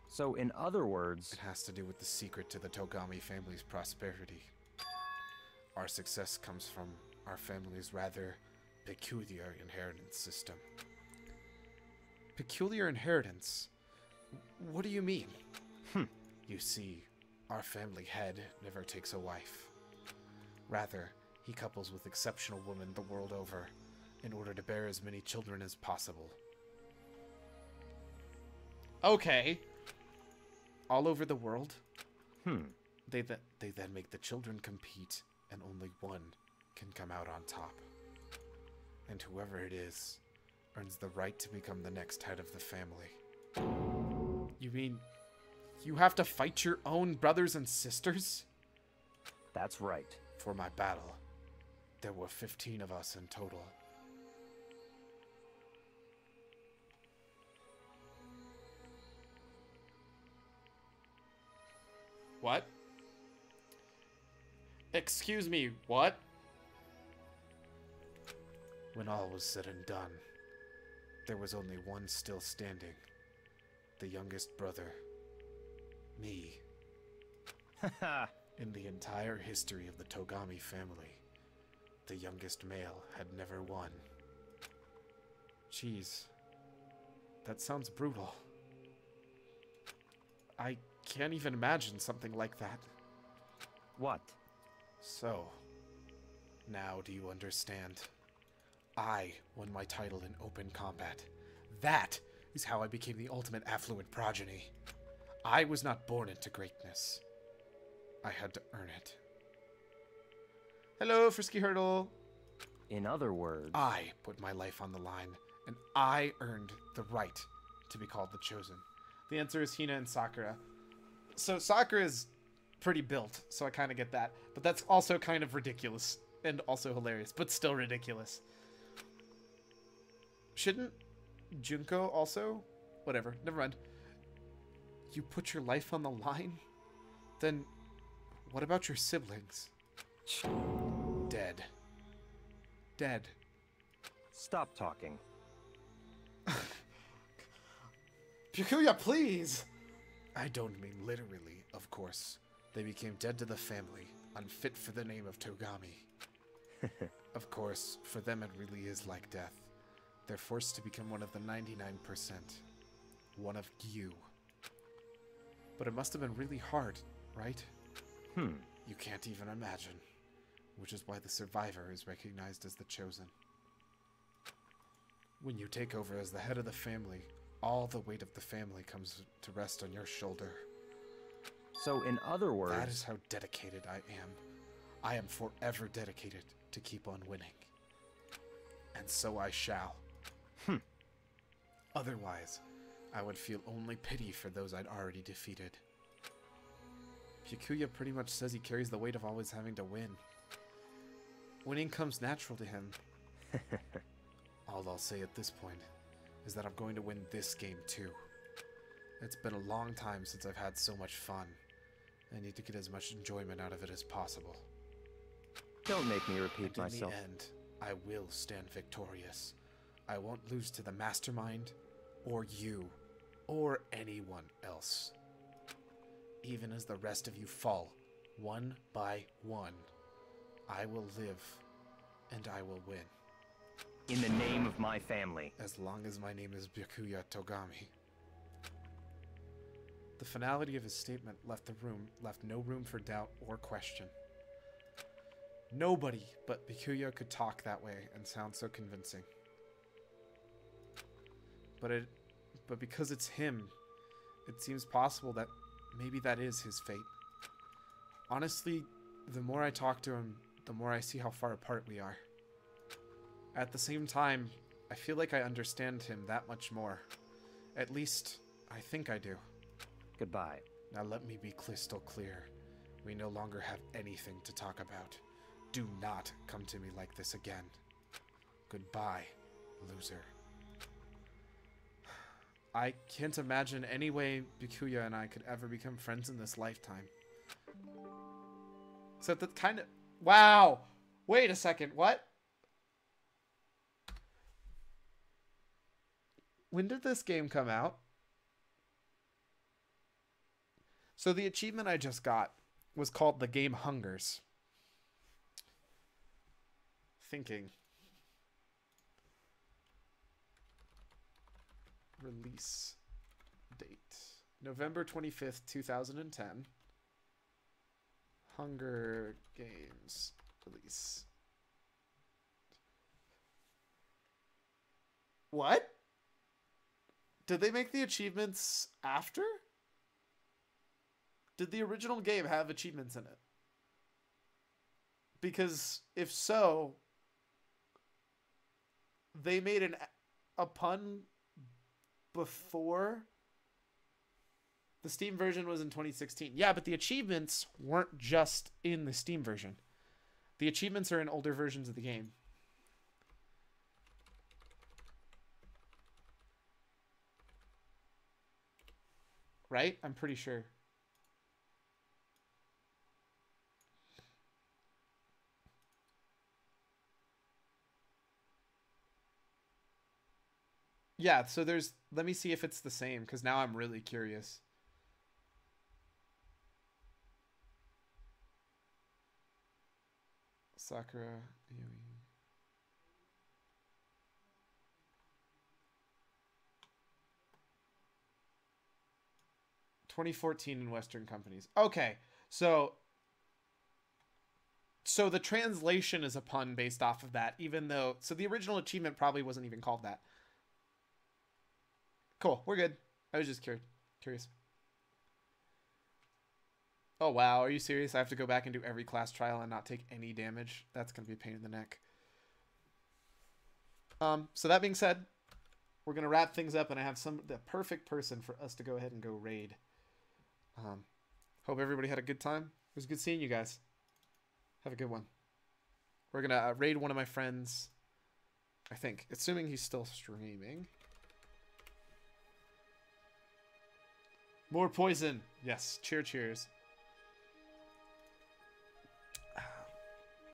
So, in other words... It has to do with the secret to the Togami family's prosperity. Our success comes from our family's rather peculiar inheritance system. Peculiar inheritance? What do you mean? You see, our family head never takes a wife. Rather, he couples with exceptional women the world over in order to bear as many children as possible. Okay. All over the world? They then make the children compete, and only one can come out on top. And whoever it is earns the right to become the next head of the family. You mean you have to fight your own brothers and sisters? That's right. For my battle, there were 15 of us in total. What? Excuse me, what? When all was said and done, there was only one still standing. The youngest brother. Me. In the entire history of the Togami family, the youngest male had never won. Jeez. That sounds brutal. I can't even imagine something like that. What? So, now do you understand? I won my title in open combat. That is how I became the ultimate affluent progeny. I was not born into greatness. I had to earn it. Hello, Frisky Hurdle. In other words... I put my life on the line, and I earned the right to be called the Chosen. The answer is Hina and Sakura. So Sakura is pretty built, so I kind of get that. But that's also kind of ridiculous, and also hilarious, but still ridiculous. Shouldn't Junko also? Whatever, never mind. You put your life on the line? Then what about your siblings? Dead. Dead. Stop talking. Byakuya, please! I don't mean literally, of course. They became dead to the family, unfit for the name of Togami. Of course, for them it really is like death. They're forced to become one of the 99%. One of you. But it must have been really hard, right? You can't even imagine. Which is why the survivor is recognized as the chosen. When you take over as the head of the family, all the weight of the family comes to rest on your shoulder. So, in other words... That is how dedicated I am. I am forever dedicated to keep on winning. And so I shall. Otherwise, I would feel only pity for those I'd already defeated. Byakuya pretty much says he carries the weight of always having to win. Winning comes natural to him. All I'll say at this point is that I'm going to win this game too. It's been a long time since I've had so much fun. I need to get as much enjoyment out of it as possible. Don't make me repeat And in myself. the end, I will stand victorious. I won't lose to the mastermind, or you, or anyone else. Even as the rest of you fall, one by one, I will live, and I will win. In the name of my family. As long as my name is Byakuya Togami. The finality of his statement left no room for doubt or question. Nobody but Byakuya could talk that way and sound so convincing. But because it's him, it seems possible that maybe that is his fate. Honestly, the more I talk to him, the more I see how far apart we are. At the same time, I feel like I understand him that much more. At least, I think I do. Goodbye. Now let me be crystal clear. We no longer have anything to talk about. Do not come to me like this again. Goodbye, loser. I can't imagine any way Byakuya and I could ever become friends in this lifetime. Except that kind of... Wow! Wait a second, what? When did this game come out? So the achievement I just got was called The Game Hungers. Thinking. Release date. November 25th, 2010. Hunger Games release. What? Did they make the achievements after? Did the original game have achievements in it? Because if so, they made a pun before the Steam version was in 2016. Yeah, but the achievements weren't just in the Steam version. The achievements are in older versions of the game. Right? I'm pretty sure. Yeah, so there's... Let me see if it's the same, because now I'm really curious. Sakura... 2014 in Western companies. Okay, so the translation is a pun based off of that, even though... So the original achievement probably wasn't even called that. Cool, we're good. I was just curious. Oh, wow, are you serious? I have to go back and do every class trial and not take any damage? That's going to be a pain in the neck. So that being said, we're going to wrap things up, and I have the perfect person for us to go ahead and go raid. Hope everybody had a good time. It was good seeing you guys. Have a good one. We're going to raid one of my friends, I think. Assuming he's still streaming. More poison. Yes. Cheers.